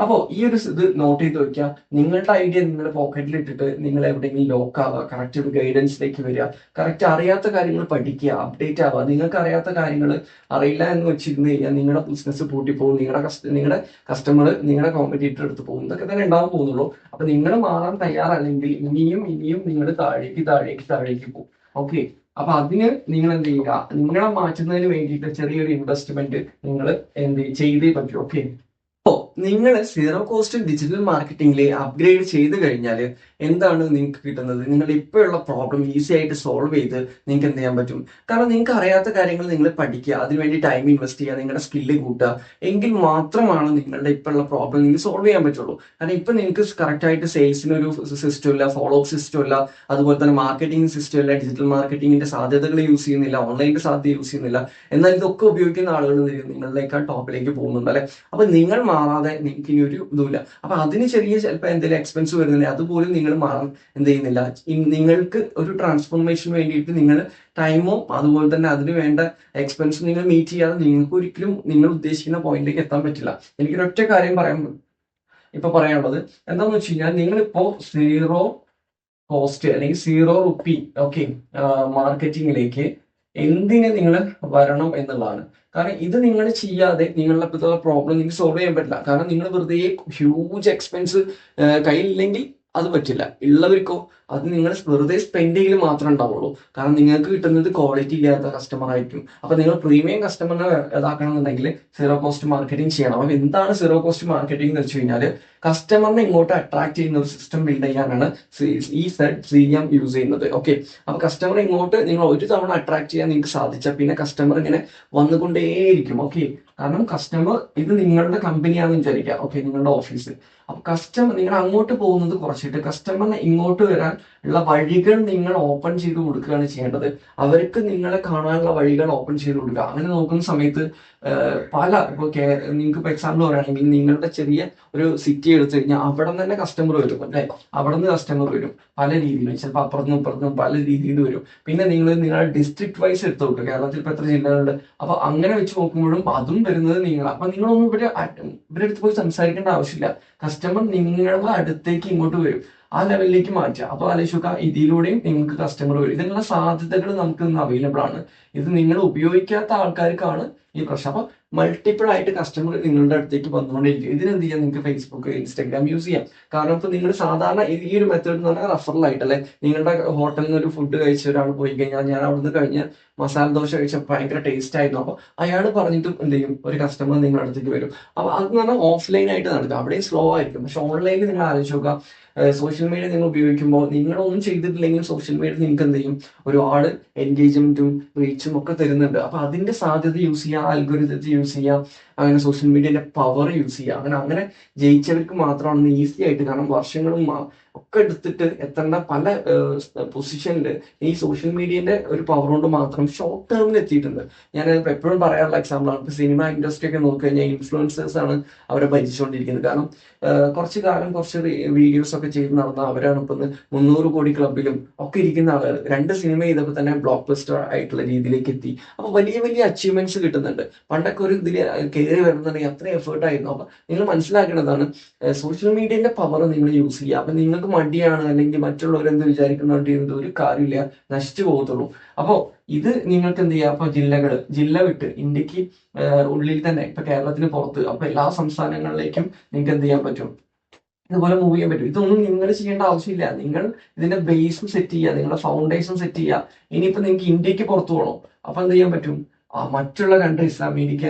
അപ്പോൾ ഈ ഒരു ഇത് നോട്ട് ചെയ്ത് വെക്കുക. നിങ്ങളുടെ ഐഡിയ നിങ്ങളുടെ പോക്കറ്റിൽ ഇട്ടിട്ട് നിങ്ങൾ എവിടെയെങ്കിലും ലോക്ക് ആവുക, കറക്റ്റ് ഒരു ഗൈഡൻസിലേക്ക് വരിക, കറക്റ്റ് അറിയാത്ത കാര്യങ്ങൾ പഠിക്കുക, അപ്ഡേറ്റ് ആവുക. നിങ്ങൾക്ക് അറിയാത്ത കാര്യങ്ങൾ അറിയില്ല എന്ന് വെച്ചിരുന്നു കഴിഞ്ഞാൽ നിങ്ങളുടെ ബിസിനസ് പൂട്ടിപ്പോകും, നിങ്ങളുടെ കസ്റ്റമർ നിങ്ങളുടെ കോമ്പറ്റീറ്റർ എടുത്ത് പോകും, ഇതൊക്കെ തന്നെ ഉണ്ടാവാൻ പോകുന്നുള്ളൂ. അപ്പൊ നിങ്ങൾ മാറാൻ തയ്യാറല്ലെങ്കിൽ ഇനിയും നിങ്ങൾ താഴേക്ക് പോകും. ഓക്കെ, അപ്പൊ അതിന് നിങ്ങൾ എന്ത് ചെയ്യുക, നിങ്ങളെ മാറ്റുന്നതിന് വേണ്ടിയിട്ട് ചെറിയൊരു ഇൻവെസ്റ്റ്മെന്റ് നിങ്ങൾ ചെയ്തേ പറ്റൂ. ഓക്കെ, അപ്പോൾ നിങ്ങൾ സീറോ കോസ്റ്റ് ഡിജിറ്റൽ മാർക്കറ്റിംഗിൽ അപ്ഗ്രേഡ് ചെയ്ത് കഴിഞ്ഞാൽ എന്താണ് നിങ്ങൾക്ക് കിട്ടുന്നത്, നിങ്ങളുടെ ഇപ്പോഴുള്ള പ്രോബ്ലം ഈസി ആയിട്ട് സോൾവ് ചെയ്ത് നിങ്ങൾക്ക് എന്ത് ചെയ്യാൻ പറ്റും. കാരണം നിങ്ങൾക്ക് അറിയാത്ത കാര്യങ്ങൾ നിങ്ങൾ പഠിക്കുക, അതിനുവേണ്ടി ടൈം ഇൻവെസ്റ്റ് ചെയ്യുക, നിങ്ങളുടെ സ്കില്ല് കൂട്ടുക, എങ്കിൽ മാത്രമാണ് നിങ്ങളുടെ ഇപ്പോഴുള്ള പ്രോബ്ലം നിങ്ങൾക്ക് സോൾവ് ചെയ്യാൻ പറ്റുള്ളൂ. കാരണം ഇപ്പൊ നിങ്ങൾക്ക് കറക്റ്റ് ആയിട്ട് സെയിൽസിന് ഒരു സിസ്റ്റം ഇല്ല, ഫോളോ അപ്പ് സിസ്റ്റം ഇല്ല, അതുപോലെ തന്നെ മാർക്കറ്റിംഗ് സിസ്റ്റം ഇല്ല, ഡിജിറ്റൽ മാർക്കറ്റിംഗിന്റെ സാധ്യതകൾ യൂസ് ചെയ്യുന്നില്ല, ഓൺലൈനിന്റെ സാധ്യത യൂസ് ചെയ്യുന്നില്ല. എന്നാൽ ഇതൊക്കെ ഉപയോഗിക്കുന്ന ആളുകൾ നിങ്ങളിലേക്ക് ടോപ്പിലേക്ക് പോകുന്നുണ്ട് അല്ലെ. അപ്പൊ നിങ്ങൾ മാറാതെ നിങ്ങൾക്ക് ഇനി ഒരു ഇതുമില്ല. അപ്പൊ അതിന് ചിലപ്പോൾ എന്തെങ്കിലും എക്സ്പെൻസ് വരുന്നില്ല, അതുപോലും നിങ്ങൾ മാറാൻ എന്ത് ചെയ്യുന്നില്ല. നിങ്ങൾക്ക് ഒരു ട്രാൻസ്ഫോർമേഷന് വേണ്ടിയിട്ട് നിങ്ങൾ ടൈമോ അതുപോലെ തന്നെ അതിന് വേണ്ട എക്സ്പെൻസ് നിങ്ങൾ മീറ്റ് ചെയ്യാതെ നിങ്ങൾക്ക് ഒരിക്കലും നിങ്ങൾ ഉദ്ദേശിക്കുന്ന പോയിന്റിലേക്ക് എത്താൻ പറ്റില്ല. എനിക്കൊരൊറ്റ കാര്യം പറയാനുള്ളത് എന്താന്ന് വെച്ച് കഴിഞ്ഞാൽ, നിങ്ങളിപ്പോ സീറോ കോസ്റ്റ് അല്ലെങ്കിൽ സീറോ റുപ്പി ഓക്കെ മാർക്കറ്റിംഗിലേക്ക് എന്തിന് നിങ്ങൾ വരണം എന്നുള്ളതാണ്. കാരണം ഇത് നിങ്ങൾ ചെയ്യാതെ നിങ്ങളുടെ ഇപ്പോഴത്തെ പ്രോബ്ലം നിങ്ങൾക്ക് സോൾവ് ചെയ്യാൻ പറ്റില്ല. കാരണം നിങ്ങൾ വെറുതെ ഹ്യൂജ് എക്സ്പെൻസ് കയ്യിലില്ലെങ്കിൽ അത് പറ്റില്ല. ഉള്ളവർക്കോ അത് നിങ്ങൾ വെറുതെ സ്പെൻഡ് ചെയ്യൽ മാത്രമേ ഉണ്ടാവുള്ളൂ. കാരണം നിങ്ങൾക്ക് കിട്ടുന്നത് ക്വാളിറ്റി ഇല്ലാത്ത കസ്റ്റമർ ആയിരിക്കും. അപ്പൊ നിങ്ങൾ പ്രീമിയം കസ്റ്റമറിനെ ഇതാക്കണമെന്നുണ്ടെങ്കിൽ സീറോ കോസ്റ്റ് മാർക്കറ്റിംഗ് ചെയ്യണം. അപ്പൊ എന്താണ് സീറോ കോസ്റ്റ് മാർക്കറ്റിംഗ് എന്ന് വെച്ച് കഴിഞ്ഞാൽ കസ്റ്റമറിനെ ഇങ്ങോട്ട് അട്രാക്ട് ചെയ്യുന്ന ഒരു സിസ്റ്റം ബിൽഡ് ചെയ്യാനാണ് ഈ CM യൂസ് ചെയ്യുന്നത്. ഓക്കെ, അപ്പൊ കസ്റ്റമറെ ഇങ്ങോട്ട് നിങ്ങൾ ഒരു തവണ അട്രാക്ട് ചെയ്യാൻ നിങ്ങൾക്ക് സാധിച്ചാൽ പിന്നെ കസ്റ്റമർ ഇങ്ങനെ വന്നുകൊണ്ടേയിരിക്കും. ഓക്കെ, കാരണം കസ്റ്റമർ ഇത് നിങ്ങളുടെ കമ്പനിയാണെന്ന് വിചാരിക്കുക. ഓക്കെ, നിങ്ങളുടെ ഓഫീസ്. അപ്പൊ കസ്റ്റമർ നിങ്ങൾ അങ്ങോട്ട് പോകുന്നത് കുറച്ചിട്ട് കസ്റ്റമറിനെ ഇങ്ങോട്ട് വരാൻ ഉള്ള വഴികൾ നിങ്ങൾ ഓപ്പൺ ചെയ്ത് കൊടുക്കുകയാണ് ചെയ്യേണ്ടത്. അവർക്ക് നിങ്ങളെ കാണാനുള്ള വഴികൾ ഓപ്പൺ ചെയ്ത് കൊടുക്കുക. അങ്ങനെ നോക്കുന്ന സമയത്ത് പല നിങ്ങൾക്ക് ഇപ്പൊ എക്സാമ്പിൾ പറയുകയാണെങ്കിൽ നിങ്ങളുടെ ചെറിയ ഒരു സിറ്റി എടുത്തു കഴിഞ്ഞാൽ അവിടെ നിന്ന് തന്നെ കസ്റ്റമർ വരും അല്ലെ. അവിടെ നിന്ന് കസ്റ്റമർ വരും പല രീതിയിലും, ചിലപ്പോൾ അപ്പുറത്തും ഇപ്പുറത്തും പല രീതിയിൽ വരും. പിന്നെ നിങ്ങളുടെ ഡിസ്ട്രിക്ട് വൈസ് എടുത്തു നോക്കുക. കേരളത്തിൽ ഇപ്പൊ എത്ര ജില്ലകളുണ്ട്. അപ്പൊ അങ്ങനെ വെച്ച് നോക്കുമ്പോഴും അതും വരുന്നത് നിങ്ങൾ. അപ്പൊ നിങ്ങളൊന്നും ഇവരെ അടുത്ത് പോയി സംസാരിക്കേണ്ട ആവശ്യമില്ല. കസ്റ്റമർ നിങ്ങളുടെ അടുത്തേക്ക് ഇങ്ങോട്ട് വരും. ആ ലെവലിലേക്ക് മാറ്റുക. അപ്പൊ ആലോചിക്കുക, ഇതിലൂടെയും നിങ്ങൾക്ക് കസ്റ്റമർ വരും. ഇതിനുള്ള സാധ്യതകൾ നമുക്ക് ഇന്ന് അവൈലബിൾ ആണ്. ഇത് നിങ്ങൾ ഉപയോഗിക്കാത്ത ആൾക്കാർക്കാണ് ഈ പ്രശ്നം. അപ്പൊ മൾട്ടിപ്പിൾ ആയിട്ട് കസ്റ്റമർ നിങ്ങളുടെ അടുത്തേക്ക് വന്നുകൊണ്ടിരിക്കും. ഇതിനെന്ത് ചെയ്യാം, നിങ്ങൾക്ക് ഫേസ്ബുക്ക്, ഇൻസ്റ്റാഗ്രാം യൂസ് ചെയ്യാം. കാരണം ഇപ്പൊ നിങ്ങൾ സാധാരണ ഈ ഒരു മെത്തേഡ് എന്ന് പറഞ്ഞാൽ റഫറൽ ആയിട്ടല്ലേ. നിങ്ങളുടെ ഹോട്ടലിൽ നിന്ന് ഒരു ഫുഡ് കഴിച്ച ഒരാൾ പോയി കഴിഞ്ഞാൽ, ഞാൻ അവിടുന്ന് കഴിഞ്ഞ മസാല ദോശ കഴിച്ച ഭയങ്കര ടേസ്റ്റ് ആയിരുന്നു, അപ്പൊ അയാൾ പറഞ്ഞിട്ട് എന്ത് ചെയ്യും, ഒരു കസ്റ്റമർ നിങ്ങളുടെ അടുത്തേക്ക് വരും. അപ്പൊ അതെന്ന് പറഞ്ഞാൽ ഓഫ്ലൈൻ ആയിട്ട് നടക്കുക. അവിടെയും സ്ലോ ആയിരിക്കും. പക്ഷെ ഓൺലൈനിൽ നിങ്ങൾ ആലോചിച്ച് നോക്കുക, സോഷ്യൽ മീഡിയ നിങ്ങൾ ഉപയോഗിക്കുമ്പോൾ നിങ്ങളൊന്നും ചെയ്തിട്ടില്ലെങ്കിൽ സോഷ്യൽ മീഡിയ നിങ്ങൾക്ക് എന്ത് ചെയ്യും, ഒരുപാട് എൻഗേജ്മെന്റും റീച്ചും ഒക്കെ തരുന്നുണ്ട്. അപ്പൊ അതിന്റെ സാധ്യത യൂസ് ചെയ്യുക, ആൽഗോരിതത്തെ യൂസ് ചെയ്യുക, അങ്ങനെ സോഷ്യൽ മീഡിയന്റെ പവർ യൂസ് ചെയ്യുക. അങ്ങനെ ജയിച്ചവർക്ക് മാത്രമാണ് ഈസി ആയിട്ട്. കാരണം വർഷങ്ങളും ഒക്കെ എടുത്തിട്ട് എത്തേണ്ട പല പൊസിഷനിൽ ഈ സോഷ്യൽ മീഡിയന്റെ ഒരു പവർ കൊണ്ട് മാത്രം ഷോർട്ട് ടേമിൽ എത്തിയിട്ടുണ്ട്. ഞാൻ എപ്പോഴും പറയാറുള്ള എക്സാമ്പിൾ ആണ്. ഇപ്പൊ സിനിമ ഇൻഡസ്ട്രി ഒക്കെ നോക്കിക്കഴിഞ്ഞാൽ ഇൻഫ്ലുവൻസേഴ്സ് ആണ് അവരെ ഭരിച്ചുകൊണ്ടിരിക്കുന്നത്. കാരണം കുറച്ചു കാലം കുറച്ച് വീഡിയോസ് ഒക്കെ ചെയ്ത് നടന്ന അവരാണ് ഇപ്പൊ 300 കോടി ക്ലബിലും ഒക്കെ ഇരിക്കുന്ന ആളുകൾ. 2 സിനിമ ചെയ്തപ്പോൾ തന്നെ ബ്ലോക്ക് ബസ്റ്റർ ആയിട്ടുള്ള രീതിയിലേക്ക് എത്തി. അപ്പൊ വലിയ വലിയ അച്ചീവ്മെന്റ്സ് കിട്ടുന്നുണ്ട്. പണ്ടൊക്കെ ഒരു ഇതിൽ കയറി വരുന്നുണ്ടെങ്കിൽ അത്ര എഫേർട്ട് ആയിരുന്നു. അപ്പൊ നിങ്ങൾ മനസ്സിലാക്കേണ്ടതാണ്, സോഷ്യൽ മീഡിയന്റെ പവർ നിങ്ങൾ യൂസ് ചെയ്യുക. അപ്പൊ നിങ്ങൾക്ക് മടിയാണ് അല്ലെങ്കിൽ മറ്റുള്ളവരെന്ത് വിചാരിക്കുന്നുണ്ട് ഒരു കാര്യമില്ല, നശിച്ചു പോകത്തുള്ളൂ. അപ്പോ ഇത് നിങ്ങൾക്ക് എന്ത് ചെയ്യാം, അപ്പൊ ജില്ല വിട്ട് ഇന്ത്യക്ക് ഉള്ളിൽ തന്നെ, ഇപ്പൊ കേരളത്തിന് പുറത്ത്, അപ്പൊ എല്ലാ സംസ്ഥാനങ്ങളിലേക്കും നിങ്ങൾക്ക് എന്ത് ചെയ്യാൻ പറ്റും, ഇതുപോലെ മൂവ് ചെയ്യാൻ പറ്റും. ഇതൊന്നും നിങ്ങൾ ചെയ്യേണ്ട ആവശ്യമില്ല. നിങ്ങൾ ഇതിന്റെ ബേസ് സെറ്റ് ചെയ്യുക, നിങ്ങളുടെ ഫൗണ്ടേഷൻ സെറ്റ് ചെയ്യുക. ഇനിയിപ്പോ നിങ്ങൾക്ക് ഇന്ത്യക്ക് പുറത്തു പോകണം, അപ്പൊ എന്ത് ചെയ്യാൻ പറ്റും, മറ്റുള്ള കൺട്രീസ്, അമേരിക്ക,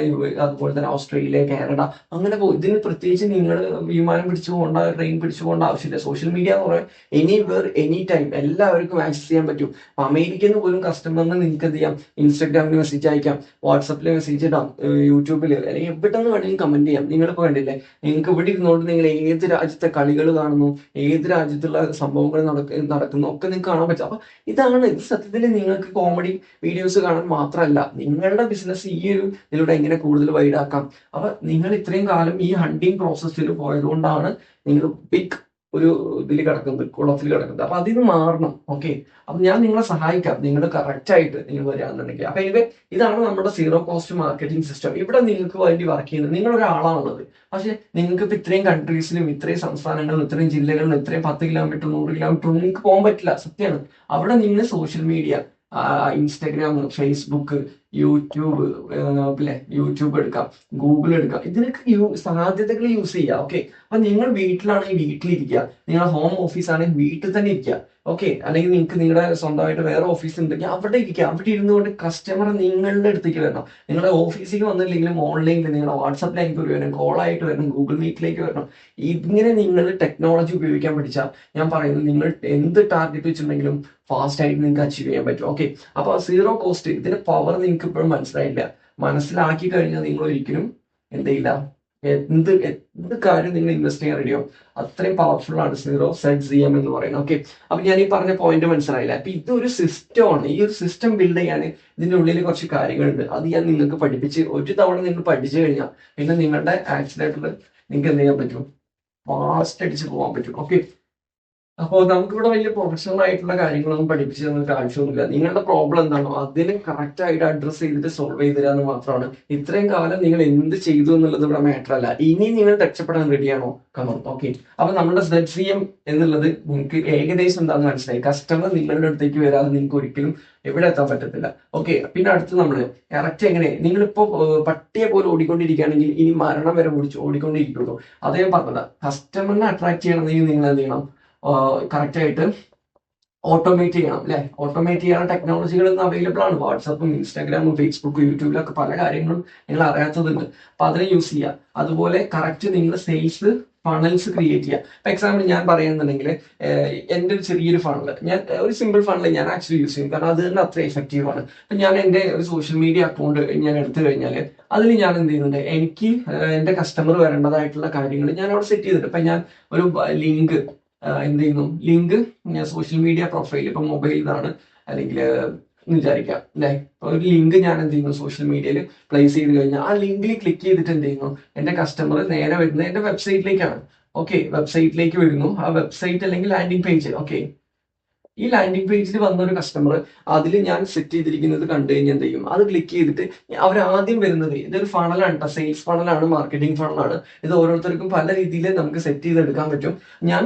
അതുപോലെ തന്നെ ഓസ്ട്രേലിയ, കാനഡ, അങ്ങനെ പോകും. ഇതിന് പ്രത്യേകിച്ച് നിങ്ങൾ വിമാനം പിടിച്ചു പോകേണ്ട, ട്രെയിൻ പിടിച്ചു പോകേണ്ട ആവശ്യമില്ല. സോഷ്യൽ മീഡിയ എന്ന് പറയാൻ എനിവേർ എനി ടൈം എല്ലാവർക്കും ആക്സസ് ചെയ്യാൻ പറ്റും. അമേരിക്കയിൽ നിന്ന് പോലും കസ്റ്റമറിന് നിങ്ങൾക്ക് എന്ത് ചെയ്യാം, ഇൻസ്റ്റാഗ്രാമിൽ മെസ്സേജ് അയക്കാം, വാട്സപ്പിൽ മെസ്സേജ് ഇടാം, യൂട്യൂബിൽ അല്ലെങ്കിൽ എവിടെ നിന്ന് വേണമെങ്കിലും കമന്റ് ചെയ്യാം. നിങ്ങളിപ്പോൾ കണ്ടില്ലേ, നിങ്ങൾക്ക് ഇവിടെ ഇരുന്നുകൊണ്ട് നിങ്ങൾ ഏത് രാജ്യത്തെ കളികൾ കാണുന്നു, ഏത് രാജ്യത്തുള്ള സംഭവങ്ങൾ നടക്കുന്നു ഒക്കെ നിങ്ങൾക്ക് കാണാൻ പറ്റും. അപ്പൊ ഇത് സത്യത്തിൽ നിങ്ങൾക്ക് കോമഡി വീഡിയോസ് കാണാൻ മാത്രമല്ല, നിങ്ങളുടെ ബിസിനസ് ഈ ഒരു ഇതിലൂടെ എങ്ങനെ കൂടുതൽ വൈഡാക്കാം. അപ്പൊ നിങ്ങൾ ഇത്രയും കാലം ഈ ഹണ്ടിങ് പ്രോസസ്സിൽ പോയതുകൊണ്ടാണ് നിങ്ങൾ ബിഗ് ഒരു ഇതിൽ കിടക്കുന്നത്, കുളത്തിൽ കിടക്കുന്നത്. അപ്പൊ അതിന് മാറണം. ഓക്കെ, അപ്പൊ ഞാൻ നിങ്ങളെ സഹായിക്കാം, നിങ്ങൾ കറക്റ്റ് ആയിട്ട് നിങ്ങൾ വരികയാണെന്നുണ്ടെങ്കിൽ. അപ്പൊ ഇതാണ് നമ്മുടെ സീറോ കോസ്റ്റ് മാർക്കറ്റിംഗ് സിസ്റ്റം. ഇവിടെ നിങ്ങൾക്ക് വേണ്ടി വർക്ക് ചെയ്യുന്നത് നിങ്ങളൊരാളാണുള്ളത്. പക്ഷെ നിങ്ങൾക്ക് ഇപ്പൊ ഇത്രയും കൺട്രീസിലും ഇത്രയും സംസ്ഥാനങ്ങളിലും ഇത്രയും ജില്ലകളിലും ഇത്രയും 10 കിലോമീറ്റർ 100 കിലോമീറ്റർ നിങ്ങൾക്ക് പോകാൻ പറ്റില്ല. സത്യമാണ്. അവിടെ നിങ്ങൾ social media, Instagram, Facebook, YouTube, YouTube എടുക്കാം, ഗൂഗിൾ എടുക്കാം, ഇതിനൊക്കെ സാധ്യതകൾ യൂസ് ചെയ്യുക. ഓക്കെ, അപ്പൊ നിങ്ങൾ വീട്ടിലാണെങ്കിൽ വീട്ടിലിരിക്കുക, നിങ്ങളുടെ ഹോം ഓഫീസ് ആണെങ്കിൽ വീട്ടിൽ തന്നെ ഇരിക്കുക. ഓക്കെ, അല്ലെങ്കിൽ നിങ്ങൾക്ക് നിങ്ങളുടെ സ്വന്തമായിട്ട് വേറെ ഓഫീസ് ഉണ്ടെങ്കിൽ അവിടെ ഇരിക്കുക. അവിടെ ഇരുന്നുകൊണ്ട് കസ്റ്റമർ നിങ്ങളുടെ അടുത്തേക്ക് വരണം. നിങ്ങളുടെ ഓഫീസിലേക്ക് വന്നില്ലെങ്കിലും ഓൺലൈനിൽ നിങ്ങളുടെ വാട്സപ്പിലേക്ക് വരണം, കോളായിട്ട് വരണം, ഗൂഗിൾ മീറ്റിലേക്ക് വരണം. ഇങ്ങനെ നിങ്ങൾ ടെക്നോളജി ഉപയോഗിക്കാൻ പഠിച്ചാൽ ഞാൻ പറയുന്നത് നിങ്ങൾ എന്ത് ടാർഗറ്റ് വെച്ചിട്ടുണ്ടെങ്കിലും ഫാസ്റ്റ് ആയിട്ട് നിങ്ങൾക്ക് അച്ചീവ് ചെയ്യാൻ പറ്റും. ഓക്കെ, അപ്പൊ സീറോ കോസ്റ്റ് ഇതിന്റെ പവർ നിങ്ങൾക്ക് ഇപ്പോഴും മനസ്സിലായില്ല. മനസ്സിലാക്കി കഴിഞ്ഞാൽ നിങ്ങൾ ഒരിക്കലും എന്ത് ചെയ്യില്ല, എന്ത് കാര്യം നിങ്ങൾ ഇൻവെസ്റ്റ് ചെയ്യാൻ റെഡിയോ അത്രയും പവർഫുൾ ആണ് CM എന്ന് പറയുന്നത്. ഓക്കെ, അപ്പൊ ഞാൻ ഈ പറഞ്ഞ പോയിന്റ് മനസ്സിലായില്ല. അപ്പൊ ഇതൊരു സിസ്റ്റമാണ്. ഈ ഒരു സിസ്റ്റം ബിൽഡ് ചെയ്യാൻ ഇതിന്റെ ഉള്ളിൽ കുറച്ച് കാര്യങ്ങളുണ്ട്. അത് ഞാൻ നിങ്ങൾക്ക് പഠിപ്പിച്ച് ഒരു തവണ നിങ്ങൾ പഠിച്ചു കഴിഞ്ഞാൽ പിന്നെ നിങ്ങളുടെ ആക്സിഡന്റിൽ നിങ്ങൾക്ക് എന്ത് ചെയ്യാൻ പറ്റും, ഫാസ്റ്റ് അടിച്ച് പോകാൻ പറ്റും. ഓക്കെ, അപ്പോൾ നമുക്കിവിടെ വലിയ പ്രൊഫഷണൽ ആയിട്ടുള്ള കാര്യങ്ങളൊന്നും പഠിപ്പിച്ചു തന്നിട്ട് ആവശ്യമൊന്നുമില്ല. നിങ്ങളുടെ പ്രോബ്ലം എന്താണോ അതിന് കറക്റ്റ് ആയിട്ട് അഡ്രസ് ചെയ്തിട്ട് സോൾവ് ചെയ്ത് തരാന്ന് മാത്രമാണ്. ഇത്രയും കാലം നിങ്ങൾ എന്ത് ചെയ്തു എന്നുള്ളത് ഇവിടെ മാറ്റർ അല്ല. ഇനി നിങ്ങൾ രക്ഷപ്പെടാൻ റെഡിയാണോ? കമൺ. ഓക്കെ. അപ്പൊ നമ്മുടെ ZCM എന്നുള്ളത് നിങ്ങൾക്ക് ഏകദേശം എന്താണെന്ന് മനസ്സിലായി. കസ്റ്റമർ നിങ്ങളുടെ അടുത്തേക്ക് വരാതെ നിങ്ങൾക്ക് ഒരിക്കലും എവിടെ എത്താൻ പറ്റത്തില്ല. ഓക്കെ. പിന്നെ അടുത്ത് നമ്മള് കറക്റ്റ് എങ്ങനെ നിങ്ങളിപ്പോ പട്ടിയെ പോലെ ഓടിക്കൊണ്ടിരിക്കുകയാണെങ്കിൽ ഇനി മരണം വരെ ഓടിക്കൊണ്ടിരിക്കുള്ളൂ. അതേ പറഞ്ഞത് കസ്റ്റമറിനെ അട്രാക്ട് ചെയ്യണമെങ്കിൽ നിങ്ങൾ എന്ത് ചെയ്യണം? കറക്റ്റ് ആയിട്ട് ഓട്ടോമേറ്റ് ചെയ്യണം അല്ലെ. ഓട്ടോമേറ്റ് ചെയ്യാൻ ടെക്നോളജികൾ ഇന്ന് അവൈലബിൾ ആണ്. വാട്സാപ്പും ഇൻസ്റ്റാഗ്രാമും ഫേസ്ബുക്കും യൂട്യൂബിലൊക്കെ പല കാര്യങ്ങളും നിങ്ങൾ അറിയാത്തതുണ്ട്. അപ്പൊ അതിനെ യൂസ് ചെയ്യുക. അതുപോലെ കറക്റ്റ് നിങ്ങൾ സെയിൽസ് ഫണൽസ് ക്രിയേറ്റ് ചെയ്യുക. ഇപ്പൊ എക്സാമ്പിൾ ഞാൻ പറയുന്നുണ്ടെങ്കിൽ എന്റെ ഒരു ചെറിയൊരു ഫണൽ, ഞാൻ ഒരു സിമ്പിൾ ഫണൽ ഞാൻ ആക്ച്വലി യൂസ് ചെയ്യും. കാരണം അത് തന്നെ അത്ര എഫക്റ്റീവ് ആണ്. അപ്പൊ ഞാൻ എന്റെ ഒരു സോഷ്യൽ മീഡിയ അക്കൗണ്ട് ഞാൻ എടുത്തു കഴിഞ്ഞാൽ അതിൽ ഞാൻ എന്ത് ചെയ്യുന്നുണ്ട്, എനിക്ക് എന്റെ കസ്റ്റമർ വരേണ്ടതായിട്ടുള്ള കാര്യങ്ങൾ ഞാൻ അവിടെ സെറ്റ് ചെയ്തിട്ട് ഇപ്പൊ ഞാൻ ഒരു ലിങ്ക് എന്ത് ചെയ്യുന്നു, ലിങ്ക് ഞാൻ സോഷ്യൽ മീഡിയ പ്രൊഫൈൽ ഇപ്പൊ മൊബൈലിലാണ് അല്ലെങ്കിൽ വിചാരിക്കാം അല്ലെ. ഒരു ലിങ്ക് ഞാൻ എന്ത് ചെയ്യുന്നു സോഷ്യൽ മീഡിയയിൽ പ്ലേസ് ചെയ്ത് കഴിഞ്ഞാൽ ആ ലിങ്കിൽ ക്ലിക്ക് ചെയ്തിട്ട് എന്ത് ചെയ്യുന്നു, എന്റെ കസ്റ്റമർ നേരെ വരുന്നത് എന്റെ വെബ്സൈറ്റിലേക്കാണ്. ഓക്കെ. വെബ്സൈറ്റിലേക്ക് വരുന്നു. ആ വെബ്സൈറ്റ് അല്ലെങ്കിൽ ലാൻഡിംഗ് പേജ്. ഓക്കെ. ഈ ലാൻഡിംഗ് പേജിൽ വന്ന ഒരു കസ്റ്റമർ അതിൽ ഞാൻ സെറ്റ് ചെയ്തിരിക്കുന്നത് കണ്ടു കഴിഞ്ഞാൽ എന്ത് ചെയ്യും, അത് ക്ലിക്ക് ചെയ്തിട്ട് അവർ ആദ്യം വരുന്നത് ഇതൊരു ഫണലാണ് കേട്ടോ. സെയിൽസ് ഫണലാണ്, മാർക്കറ്റിംഗ് ഫണലാണ്. ഇത് ഓരോരുത്തർക്കും പല രീതിയിൽ നമുക്ക് സെറ്റ് ചെയ്തെടുക്കാൻ പറ്റും. ഞാൻ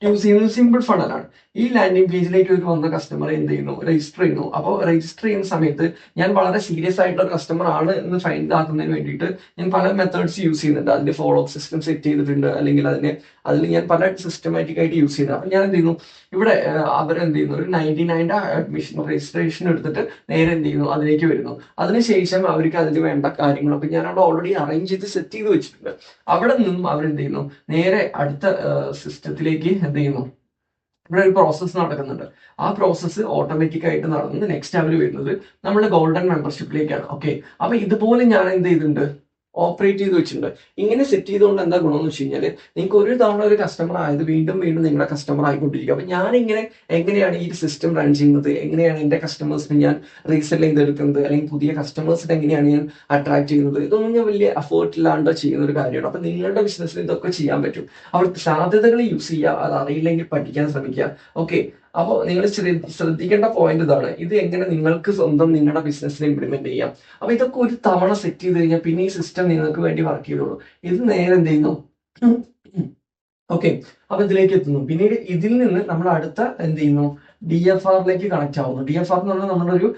യൂസ് ചെയ്യുന്നത് സിമ്പിൾ ഫണലാണ്. ഈ ലാൻഡിംഗ് പേജിലേക്ക് ഒരു വന്ന കസ്റ്റമർ എന്ത് ചെയ്യുന്നു, രജിസ്റ്റർ ചെയ്യുന്നു. അപ്പോൾ രജിസ്റ്റർ ചെയ്യുന്ന സമയത്ത് ഞാൻ വളരെ സീരിയസ് ആയിട്ടുള്ള കസ്റ്റമർ ആണ് എന്ന് ഫൈൻഡ് ആക്കുന്നതിന് വേണ്ടിയിട്ട് ഞാൻ പല മെത്തേഡ്സ് യൂസ് ചെയ്യുന്നുണ്ട്. അതിന്റെ ഫോളോ അപ്പ് സിസ്റ്റം സെറ്റ് ചെയ്തിട്ടുണ്ട്, അല്ലെങ്കിൽ അതിൽ ഞാൻ പല സിസ്റ്റമാറ്റിക് ആയിട്ട് യൂസ് ചെയ്യുന്നത്. അപ്പൊ ഞാൻ എന്ത് ചെയ്യുന്നു, ഇവിടെ അവരെന്ത് ചെയ്യുന്നു, ഒരു 99 അഡ്മിഷൻ രജിസ്ട്രേഷൻ എടുത്തിട്ട് നേരെ എന്ത് ചെയ്യുന്നു, അതിലേക്ക് വരുന്നു. അതിനുശേഷം അവർക്ക് അതിന് വേണ്ട കാര്യങ്ങളൊക്കെ ഞാൻ അവിടെ ഓൾറെഡി അറേഞ്ച് ചെയ്ത് സെറ്റ് ചെയ്ത് വെച്ചിട്ടുണ്ട്. അവിടെ നിന്നും അവരെന്ത് ചെയ്യുന്നു, നേരെ അടുത്ത സിസ്റ്റത്തിലേക്ക് എന്ത് ചെയ്യുന്നു, ഇവിടെ ഒരു പ്രോസസ്സ് നടക്കുന്നുണ്ട്. ആ പ്രോസസ്സ് ഓട്ടോമാറ്റിക് ആയിട്ട് നടന്ന് നെക്സ്റ്റ് അവർ വരുന്നത് നമ്മുടെ ഗോൾഡൻ മെമ്പർഷിപ്പിലേക്കാണ്. ഓക്കെ. അപ്പൊ ഇതുപോലെ ഞാൻ എന്ത് ചെയ്തിട്ടുണ്ട്, ഓപ്പറേറ്റ് ചെയ്ത് വെച്ചിട്ടുണ്ട്. ഇങ്ങനെ സെറ്റ് ചെയ്തുകൊണ്ട് എന്താ ഗുണമെന്ന് വെച്ച് കഴിഞ്ഞാൽ നിങ്ങൾക്ക് ഒരു തവണ ഒരു കസ്റ്റമർ ആയത് വീണ്ടും വീണ്ടും നിങ്ങളുടെ കസ്റ്റമർ ആയിക്കൊണ്ടിരിക്കും. അപ്പൊ ഞാൻ എങ്ങനെയാണ് ഈ സിസ്റ്റം റൺ ചെയ്യുന്നത്, എങ്ങനെയാണ് എന്റെ കസ്റ്റമേഴ്സിനെ ഞാൻ റീസെൽ ചെയ്തെടുക്കുന്നത്, അല്ലെങ്കിൽ പുതിയ കസ്റ്റമേഴ്സിനെ എങ്ങനെയാണ് ഞാൻ അട്രാക്ട് ചെയ്യുന്നത്, ഇതൊന്നും ഞാൻ വലിയ എഫേർട്ട് ഇല്ലാണ്ട് ചെയ്യുന്ന ഒരു കാര്യമാണ്. അപ്പൊ നിങ്ങളുടെ ബിസിനസ്സിൽ ഇതൊക്കെ ചെയ്യാൻ പറ്റും. അവർക്ക് സാധ്യതകൾ യൂസ് ചെയ്യുക, അത് അറിയില്ലെങ്കിൽ പഠിക്കാൻ ശ്രമിക്കുക. ഓക്കെ. അപ്പോൾ നിങ്ങൾ ശ്രദ്ധിക്കേണ്ട പോയിന്റ് ഇതാണ്. ഇത് എങ്ങനെ നിങ്ങൾക്ക് സ്വന്തം നിങ്ങളുടെ ബിസിനസ്സിൽ ഇംപ്ലിമെന്റ് ചെയ്യാം. അപ്പൊ ഇതൊക്കെ ഒരു തവണ സെറ്റ് ചെയ്ത് കഴിഞ്ഞാൽ പിന്നെ ഈ സിസ്റ്റം നിങ്ങൾക്ക് വേണ്ടി വർക്ക് ചെയ്തോളൂ. ഇത് നേരെ എന്ത് ചെയ്യുന്നു, ഓക്കെ. അപ്പൊ ഇതിലേക്ക് എത്തുന്നു. പിന്നീട് ഇതിൽ നിന്ന് നമ്മൾ അടുത്ത എന്ത് ചെയ്യുന്നു, DFRലേക്ക് കണക്ട് ആവുന്നു. DFR എന്ന് പറഞ്ഞാൽ നമ്മുടെ ഒരു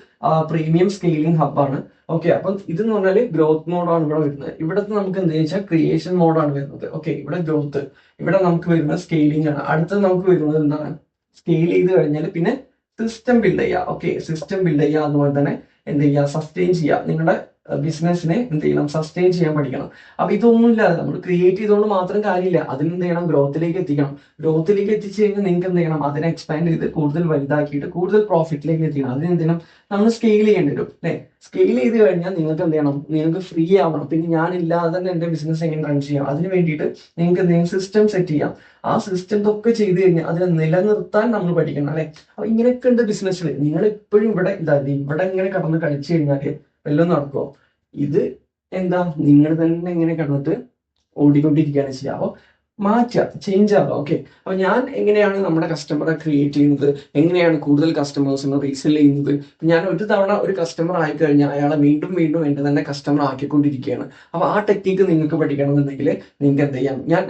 പ്രീമിയം സ്കെയിലിംഗ് ഹബ്ബാണ്. ഓക്കെ. അപ്പൊ ഇതെന്ന് പറഞ്ഞാൽ ഗ്രോത്ത് മോഡാണ് ഇവിടെ വരുന്നത്. ഇവിടുത്തെ നമുക്ക് എന്താ വെച്ചാൽ ക്രിയേഷൻ മോഡാണ് വരുന്നത്. ഓക്കെ. ഇവിടെ ഗ്രോത്ത്, ഇവിടെ നമുക്ക് വരുന്നത് സ്കെയിലിംഗ് ആണ്. അടുത്തത് നമുക്ക് വരുന്നത് എന്താണ്, സ്കെയിൽ ചെയ്ത് കഴിഞ്ഞാൽ പിന്നെ സിസ്റ്റം ബിൽഡ് ചെയ്യുക. ഓക്കെ. സിസ്റ്റം ബിൽഡ് ചെയ്യുക, അതുപോലെ തന്നെ എന്ത് ചെയ്യുക, സസ്റ്റെയിൻ ചെയ്യുക. നിങ്ങളുടെ ബിസിനസ്സിനെ എന്ത് ചെയ്യണം, സസ്റ്റെയിൻ ചെയ്യാൻ പഠിക്കണം. അപ്പൊ ഇതൊന്നും ഇല്ലാതെ നമ്മൾ ക്രിയേറ്റ് ചെയ്തുകൊണ്ട് മാത്രം കാര്യമില്ല. അതിനെന്ത് ചെയ്യണം, ഗ്രോത്തിലേക്ക് എത്തിക്കണം. ഗ്രോത്തിലേക്ക് എത്തിച്ചു കഴിഞ്ഞാൽ നിങ്ങൾക്ക് എന്ത് ചെയ്യണം, അതിനെ എക്സ്പാൻഡ് ചെയ്ത് കൂടുതൽ വലുതാക്കിയിട്ട് കൂടുതൽ പ്രോഫിറ്റിലേക്ക് എത്തിക്കണം. അതിനെന്ത് ചെയ്യണം, നമ്മൾ സ്കെയിൽ ചെയ്യേണ്ടി വരും അല്ലെ. സ്കെയിൽ ചെയ്ത് കഴിഞ്ഞാൽ നിങ്ങൾക്ക് എന്ത് ചെയ്യണം, നിങ്ങൾക്ക് ഫ്രീ ആവണം. പിന്നെ ഞാനില്ലാതെ തന്നെ എന്റെ ബിസിനസ് എങ്ങനെ റൺ ചെയ്യാം, അതിന് വേണ്ടിയിട്ട് നിങ്ങൾക്ക് എന്തെങ്കിലും സിസ്റ്റം സെറ്റ് ചെയ്യാം. ആ സിസ്റ്റം ഒക്കെ ചെയ്ത് കഴിഞ്ഞാൽ അതിനെ നിലനിർത്താൻ നമ്മൾ പഠിക്കണം അല്ലെ. അപ്പൊ ഇങ്ങനെയൊക്കെ ഉണ്ട് ബിസിനസ്സിൽ. നിങ്ങൾ ഇപ്പോഴും ഇവിടെ ഇവിടെ ഇങ്ങനെ കടന്ന് കളിച്ചു കഴിഞ്ഞാൽ വല്ലതും നടക്കുമോ? ഇത് എന്താ, നിങ്ങൾ തന്നെ ഇങ്ങനെ കിടന്നിട്ട് ഓടിക്കൊണ്ടിരിക്കുകയാണ് ചെയ്യുക. അപ്പോൾ മാറ്റുക, ചേഞ്ച് ആവുക. ഓക്കെ. അപ്പൊ ഞാൻ എങ്ങനെയാണ് നമ്മുടെ കസ്റ്റമറെ ക്രിയേറ്റ് ചെയ്യുന്നത്, എങ്ങനെയാണ് കൂടുതൽ കസ്റ്റമേഴ്സിനെ റീസെൽ ചെയ്യുന്നത്. ഞാൻ ഒരു തവണ ഒരു കസ്റ്റമർ ആയി കഴിഞ്ഞാൽ അയാളെ വീണ്ടും വീണ്ടും എന്റെ തന്നെ കസ്റ്റമർ ആക്കിക്കൊണ്ടിരിക്കുകയാണ്. അപ്പൊ ആ ടെക്നിക്ക് നിങ്ങൾക്ക് പഠിക്കണമെന്നുണ്ടെങ്കിൽ നിങ്ങൾക്ക് എന്ത് ചെയ്യാം, ഞാൻ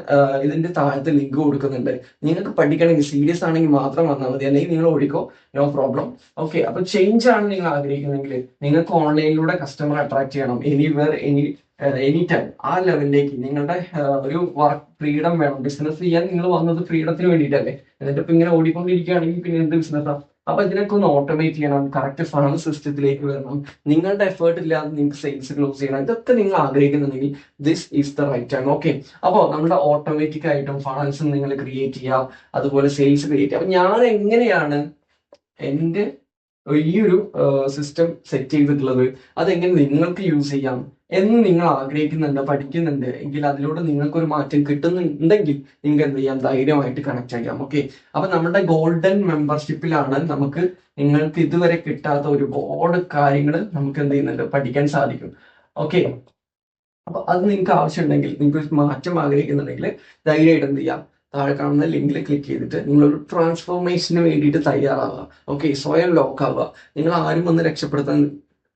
ഇതിന്റെ താഴത്തെ ലിങ്ക് കൊടുക്കുന്നുണ്ട്. നിങ്ങൾക്ക് പഠിക്കണമെങ്കിൽ സീരിയസ് ആണെങ്കിൽ മാത്രം വന്നാൽ മതി, അല്ലെങ്കിൽ നിങ്ങൾ ഓടിക്കോ, നോ പ്രോബ്ലം. ഓക്കെ. അപ്പൊ ചേഞ്ച് ആണ് നിങ്ങൾ ആഗ്രഹിക്കുന്നതെങ്കിൽ നിങ്ങൾക്ക് ഓൺലൈനിലൂടെ കസ്റ്റമർ അട്രാക്ട് ചെയ്യണം, എനിവേർ എനി ടൈം. ആ ലെവലിലേക്ക് നിങ്ങളുടെ ഒരു വർക്ക് ഫ്രീഡം വേണം. ബിസിനസ് ചെയ്യാൻ നിങ്ങൾ വന്നത് ഫ്രീഡത്തിന് വേണ്ടിയിട്ടല്ലേ. എന്നിട്ട് ഇപ്പൊ ഇങ്ങനെ ഓടിക്കൊണ്ടിരിക്കുകയാണെങ്കിൽ പിന്നെ എന്ത് ബിസിനസ്സാണ്? അപ്പൊ ഇതിനൊക്കെ ഒന്ന് ഓട്ടോമേറ്റ് ചെയ്യണം, കറക്റ്റ് ഫണ്ട് സിസ്റ്റത്തിലേക്ക് വരണം, നിങ്ങളുടെ എഫേർട്ട് ഇല്ലാതെ നിങ്ങൾക്ക് സെയിൽസ് ക്ലോസ് ചെയ്യണം. ഇതൊക്കെ നിങ്ങൾ ആഗ്രഹിക്കുന്നുണ്ടെങ്കിൽ this is the right time. Okay. അപ്പോൾ നമ്മുടെ ഓട്ടോമാറ്റിക് ആയിട്ടും ഫൈനാൻസ് നിങ്ങൾ ക്രിയേറ്റ് ചെയ്യുക, അതുപോലെ സെയിൽസ് ക്രിയേറ്റ് ചെയ്യുക. അപ്പൊ ഞാൻ എങ്ങനെയാണ് എന്റെ ഈ ഒരു സിസ്റ്റം സെറ്റ് ചെയ്തിട്ടുള്ളത്, അതെങ്ങനെ നിങ്ങൾക്ക് യൂസ് ചെയ്യാം എന്ന് നിങ്ങൾ ആഗ്രഹിക്കുന്നുണ്ട്, പഠിക്കുന്നുണ്ട് എങ്കിൽ അതിലൂടെ നിങ്ങൾക്ക് ഒരു മാറ്റം കിട്ടുന്നുണ്ടെങ്കിൽ നിങ്ങൾക്ക് എന്ത് ചെയ്യാം, ധൈര്യമായിട്ട് കണക്ട് ചെയ്യാം. ഓക്കെ. അപ്പൊ നമ്മുടെ ഗോൾഡൻ മെമ്പർഷിപ്പിലാണ് നമുക്ക് നിങ്ങൾക്ക് ഇതുവരെ കിട്ടാത്ത ഒരുപാട് കാര്യങ്ങൾ നമുക്ക് എന്ത് ചെയ്യുന്നുണ്ട്, പഠിക്കാൻ സാധിക്കും. ഓക്കെ. അപ്പൊ അത് നിങ്ങൾക്ക് ആവശ്യമുണ്ടെങ്കിൽ, നിങ്ങൾക്ക് മാറ്റം ആഗ്രഹിക്കുന്നുണ്ടെങ്കിൽ ധൈര്യമായിട്ട് എന്ത് ചെയ്യാം, താഴെ കാണുന്ന ലിങ്കിൽ ക്ലിക്ക് ചെയ്തിട്ട് നിങ്ങളൊരു ട്രാൻസ്ഫോർമേഷന് വേണ്ടിയിട്ട് തയ്യാറാവുക. ഓക്കെ, സ്വയം ലോക്കാവുക. നിങ്ങൾ ആരും വന്ന് രക്ഷപ്പെടുത്താൻ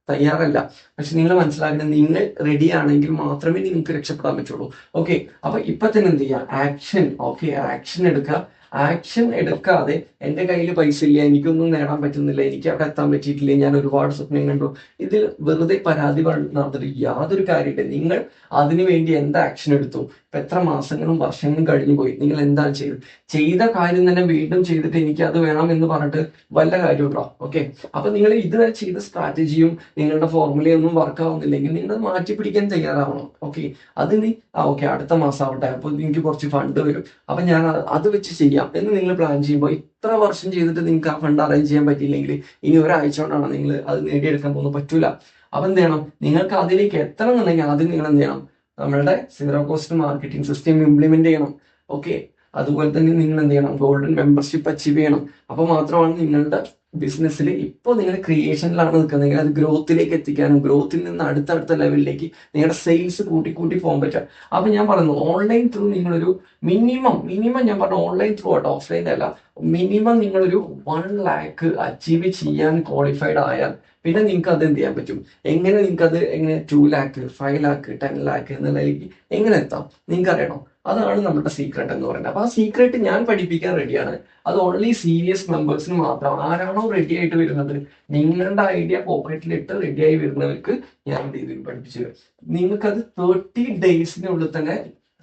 തയ്യാറല്ല. പക്ഷെ നിങ്ങൾ മനസ്സിലാക്കണം, നിങ്ങൾ റെഡി ആണെങ്കിൽ മാത്രമേ നിങ്ങൾക്ക് രക്ഷപ്പെടാൻ പറ്റുള്ളൂ. ഓക്കെ, അപ്പൊ ഇപ്പൊ തന്നെ എന്ത് ചെയ്യുക? ആക്ഷൻ. ഓക്കെ, ആക്ഷൻ എടുക്കുക. ആക്ഷൻ എടുക്കാതെ എന്റെ കയ്യിൽ പൈസ ഇല്ല, എനിക്കൊന്നും നേടാൻ പറ്റുന്നില്ല, എനിക്ക് അവിടെ എത്താൻ പറ്റിയിട്ടില്ല, ഞാൻ ഒരുപാട് സ്വപ്നം കണ്ടു, ഇതിൽ വെറുതെ പരാതി നടന്നിട്ട് യാതൊരു കാര്യമില്ല. നിങ്ങൾ അതിനു വേണ്ടി എന്ത് ആക്ഷൻ എടുത്തു? ഇപ്പൊ എത്ര മാസങ്ങളും വർഷങ്ങളും കഴിഞ്ഞു പോയി, നിങ്ങൾ എന്താണ് ചെയ്തത്? ചെയ്ത കാര്യം തന്നെ വീണ്ടും ചെയ്തിട്ട് എനിക്ക് അത് വേണം എന്ന് പറഞ്ഞിട്ട് വല്ല കാര്യമുണ്ടോ? ഓക്കെ, അപ്പൊ നിങ്ങൾ ഇതുവരെ ചെയ്ത സ്ട്രാറ്റജിയും നിങ്ങളുടെ ഫോർമുലയൊന്നും വർക്ക് ആവുന്നില്ലെങ്കിൽ നിങ്ങൾ മാറ്റി പിടിക്കാൻ തയ്യാറാവണം. ഓക്കെ, അതിന് ഓക്കെ അടുത്ത മാസം ആവട്ടെ, അപ്പൊ എനിക്ക് കുറച്ച് ഫണ്ട് വരും, അപ്പൊ ഞാൻ അത് വെച്ച് ചെയ്യാം എന്ന് നിങ്ങൾ പ്ലാൻ ചെയ്യുമ്പോൾ ഇത്ര വർഷം ചെയ്തിട്ട് നിങ്ങൾക്ക് ആ ഫണ്ട് അറേഞ്ച് ചെയ്യാൻ പറ്റിയില്ലെങ്കിൽ ഇനി ഒരാഴ്ച കൊണ്ടാണ് നിങ്ങൾ അത് നേടിയെടുക്കാൻ പോകുന്നത്? പറ്റൂല. അപ്പൊ എന്ത് ചെയ്യണം? നിങ്ങൾക്ക് അതിലേക്ക് എത്തണം എന്നുണ്ടെങ്കിൽ ആദ്യം നിങ്ങൾ എന്ത് ചെയ്യണം? നമ്മളുടെ zero cost marketing system implement ചെയ്യണം. ഓക്കെ, അതുപോലെ തന്നെ നിങ്ങൾ എന്ത് ചെയ്യണം? ഗോൾഡൻ മെമ്പർഷിപ്പ് അച്ചീവ് ചെയ്യണം. അപ്പൊ മാത്രമാണ് നിങ്ങളുടെ ബിസിനസ്സിൽ ഇപ്പോൾ നിങ്ങൾ ക്രിയേഷനിലാണ് നിൽക്കുന്നതെങ്കിൽ അത് ഗ്രോത്തിലേക്ക് എത്തിക്കാനും ഗ്രോത്തിൽ നിന്ന് അടുത്തടുത്ത ലെവലിലേക്ക് നിങ്ങളുടെ സെയിൽസ് കൂട്ടി കൂട്ടി പോകാൻ പറ്റുക. അപ്പൊ ഞാൻ പറയുന്നു, ഓൺലൈൻ ത്രൂ നിങ്ങളൊരു മിനിമം ഞാൻ പറഞ്ഞു, ഓൺലൈൻ ത്രൂ ആട്ടോ, ഓഫ്ലൈൻ അല്ല, മിനിമം നിങ്ങളൊരു 1 lakh അച്ചീവ് ചെയ്യാൻ ക്വാളിഫൈഡ് ആയാൽ പിന്നെ നിങ്ങൾക്ക് അത് എന്ത് ചെയ്യാൻ പറ്റും? എങ്ങനെ നിങ്ങൾക്ക് അത് എങ്ങനെ 2 lakh 5 lakh 10 lakh എന്നുള്ളതിലേക്ക് എങ്ങനെ എത്താം നിങ്ങൾക്ക് അറിയണം. അതാണ് നമ്മുടെ സീക്രട്ട് എന്ന് പറയുന്നത്. അപ്പൊ ആ സീക്രട്ട് ഞാൻ പഠിപ്പിക്കാൻ റെഡിയാണ്. അത് ഓൺലി സീരിയസ് മെമ്പേഴ്സിന് മാത്രമാണ്. ആരാണോ റെഡി ആയിട്ട് വരുന്നത്, നിങ്ങളുടെ ഐഡിയ പോക്കറ്റിലിട്ട് റെഡി ആയി വരുന്നവർക്ക് ഞാൻ എന്ത് ചെയ്തു പഠിപ്പിച്ചു തരും. നിങ്ങൾക്കത് 30 daysനുള്ളിൽ തന്നെ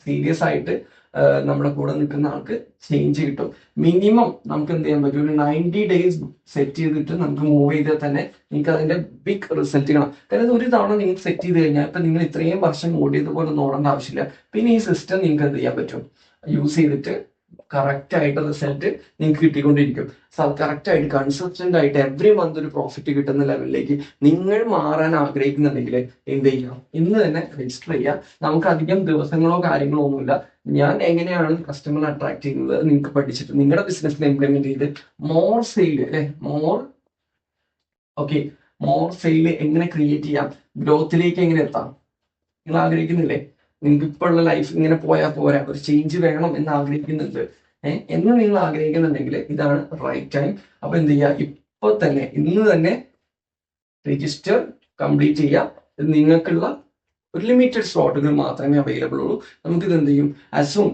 സീരിയസ് ആയിട്ട് നമ്മുടെ കൂടെ നിൽക്കുന്ന ആൾക്ക് ചേഞ്ച് കിട്ടും. മിനിമം നമുക്ക് എന്ത് ചെയ്യാൻ പറ്റും? ഒരു 90 days സെറ്റ് ചെയ്തിട്ട് നമുക്ക് മൂവ് ചെയ്താൽ തന്നെ നിങ്ങൾക്ക് അതിന്റെ ബിഗ് റിസൾട്ട് കാണാം. കാരണം ഒരു തവണ നിങ്ങൾ സെറ്റ് ചെയ്ത് കഴിഞ്ഞാൽ ഇപ്പൊ നിങ്ങൾ ഇത്രയും വർഷം ഓടിയതുപോലെ ഒന്നും ഓടേണ്ട ആവശ്യമില്ല. പിന്നെ ഈ സിസ്റ്റം നിങ്ങൾക്ക് എന്ത് ചെയ്യാൻ പറ്റും? യൂസ് ചെയ്തിട്ട് കറക്റ്റ് ആയിട്ട് റിസൾട്ട് നിങ്ങൾക്ക് കിട്ടിക്കൊണ്ടിരിക്കും. കറക്റ്റ് ആയിട്ട് കൺസിസ്റ്റന്റ് ആയിട്ട് എവറി മന്ത് ഒരു പ്രോഫിറ്റ് കിട്ടുന്ന ലെവലിലേക്ക് നിങ്ങൾ മാറാൻ ആഗ്രഹിക്കുന്നുണ്ടെങ്കിൽ എന്ത് ചെയ്യാം? ഇന്ന് തന്നെ രജിസ്റ്റർ ചെയ്യാം. നമുക്ക് അധികം ദിവസങ്ങളോ കാര്യങ്ങളോ ഒന്നുമില്ല. ഞാൻ എങ്ങനെയാണ് കസ്റ്റമർ അട്രാക്ട് ചെയ്യുന്നത് നിങ്ങൾക്ക് പഠിച്ചിട്ട് നിങ്ങളുടെ ബിസിനസ്സിൽ ഇംപ്ലിമെന്റ് ചെയ്ത് മോർ സെയിൽ മോർ സെയിൽ എങ്ങനെ ക്രിയേറ്റ് ചെയ്യാം, ഗ്രോത്തിലേക്ക് എങ്ങനെ എത്താം നിങ്ങൾ ആഗ്രഹിക്കുന്നില്ലേ? നിങ്ങൾക്ക് ഇപ്പോൾ ഉള്ള ലൈഫ് ഇങ്ങനെ പോയാൽ പോരാ, ഒരു ചേഞ്ച് വേണം എന്ന് ആഗ്രഹിക്കുന്നുണ്ട് എന്ന് നിങ്ങൾ ആഗ്രഹിക്കുന്നുണ്ടെങ്കിൽ ഇതാണ് റൈറ്റ് ടൈം. അപ്പൊ എന്ത് ചെയ്യുക? ഇപ്പൊ തന്നെ ഇന്ന് തന്നെ രജിസ്റ്റർ കംപ്ലീറ്റ് ചെയ്യാം. നിങ്ങൾക്കുള്ള ഒരു ലിമിറ്റഡ് സ്ലോട്ടുകൾ മാത്രമേ അവൈലബിൾ ഉള്ളൂ. നമുക്കിത് എന്ത് ചെയ്യും?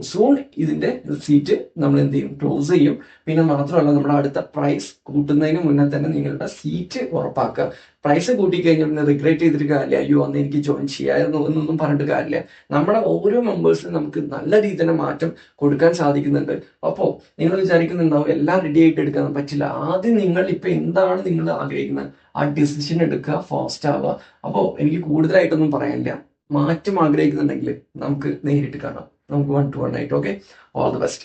സൂൺ ഇതിന്റെ സീറ്റ് നമ്മൾ എന്ത് ചെയ്യും? ക്ലോസ് ചെയ്യും. പിന്നെ മാത്രമല്ല, നമ്മുടെ അടുത്ത പ്രൈസ് കൂട്ടുന്നതിന് മുന്നേ തന്നെ നിങ്ങളുടെ സീറ്റ് ഉറപ്പാക്കുക. പ്രൈസ് കൂട്ടിക്കഴിഞ്ഞാൽ പിന്നെ റിഗ്രറ്റ് ചെയ്തിട്ട് കാര്യമില്ല, അയ്യോ അന്ന് എനിക്ക് ജോയിൻ ചെയ്യായിരുന്നു എന്നൊന്നും പറഞ്ഞിട്ട് കാര്യമില്ല. നമ്മുടെ ഓരോ മെമ്പേഴ്സിനും നമുക്ക് നല്ല രീതിയിൽ മാറ്റം കൊടുക്കാൻ സാധിക്കുന്നുണ്ട്. അപ്പോൾ നിങ്ങൾ വിചാരിക്കുന്നുണ്ടാവും എല്ലാം റെഡി ആയിട്ട് എടുക്കാൻ പറ്റില്ല. ആദ്യം നിങ്ങൾ ഇപ്പൊ എന്താണ് നിങ്ങൾ ആഗ്രഹിക്കുന്നത് ആ ഡിസിഷൻ എടുക്കുക, ഫാസ്റ്റ് ആവുക. അപ്പോൾ എനിക്ക് കൂടുതലായിട്ടൊന്നും പറയാനില്ല. മാറ്റം ആഗ്രഹിക്കുന്നുണ്ടെങ്കിൽ നമുക്ക് നേരിട്ട് കാണാം, നമുക്ക് 1-to-1 ആയിട്ട്. Okay, all the best.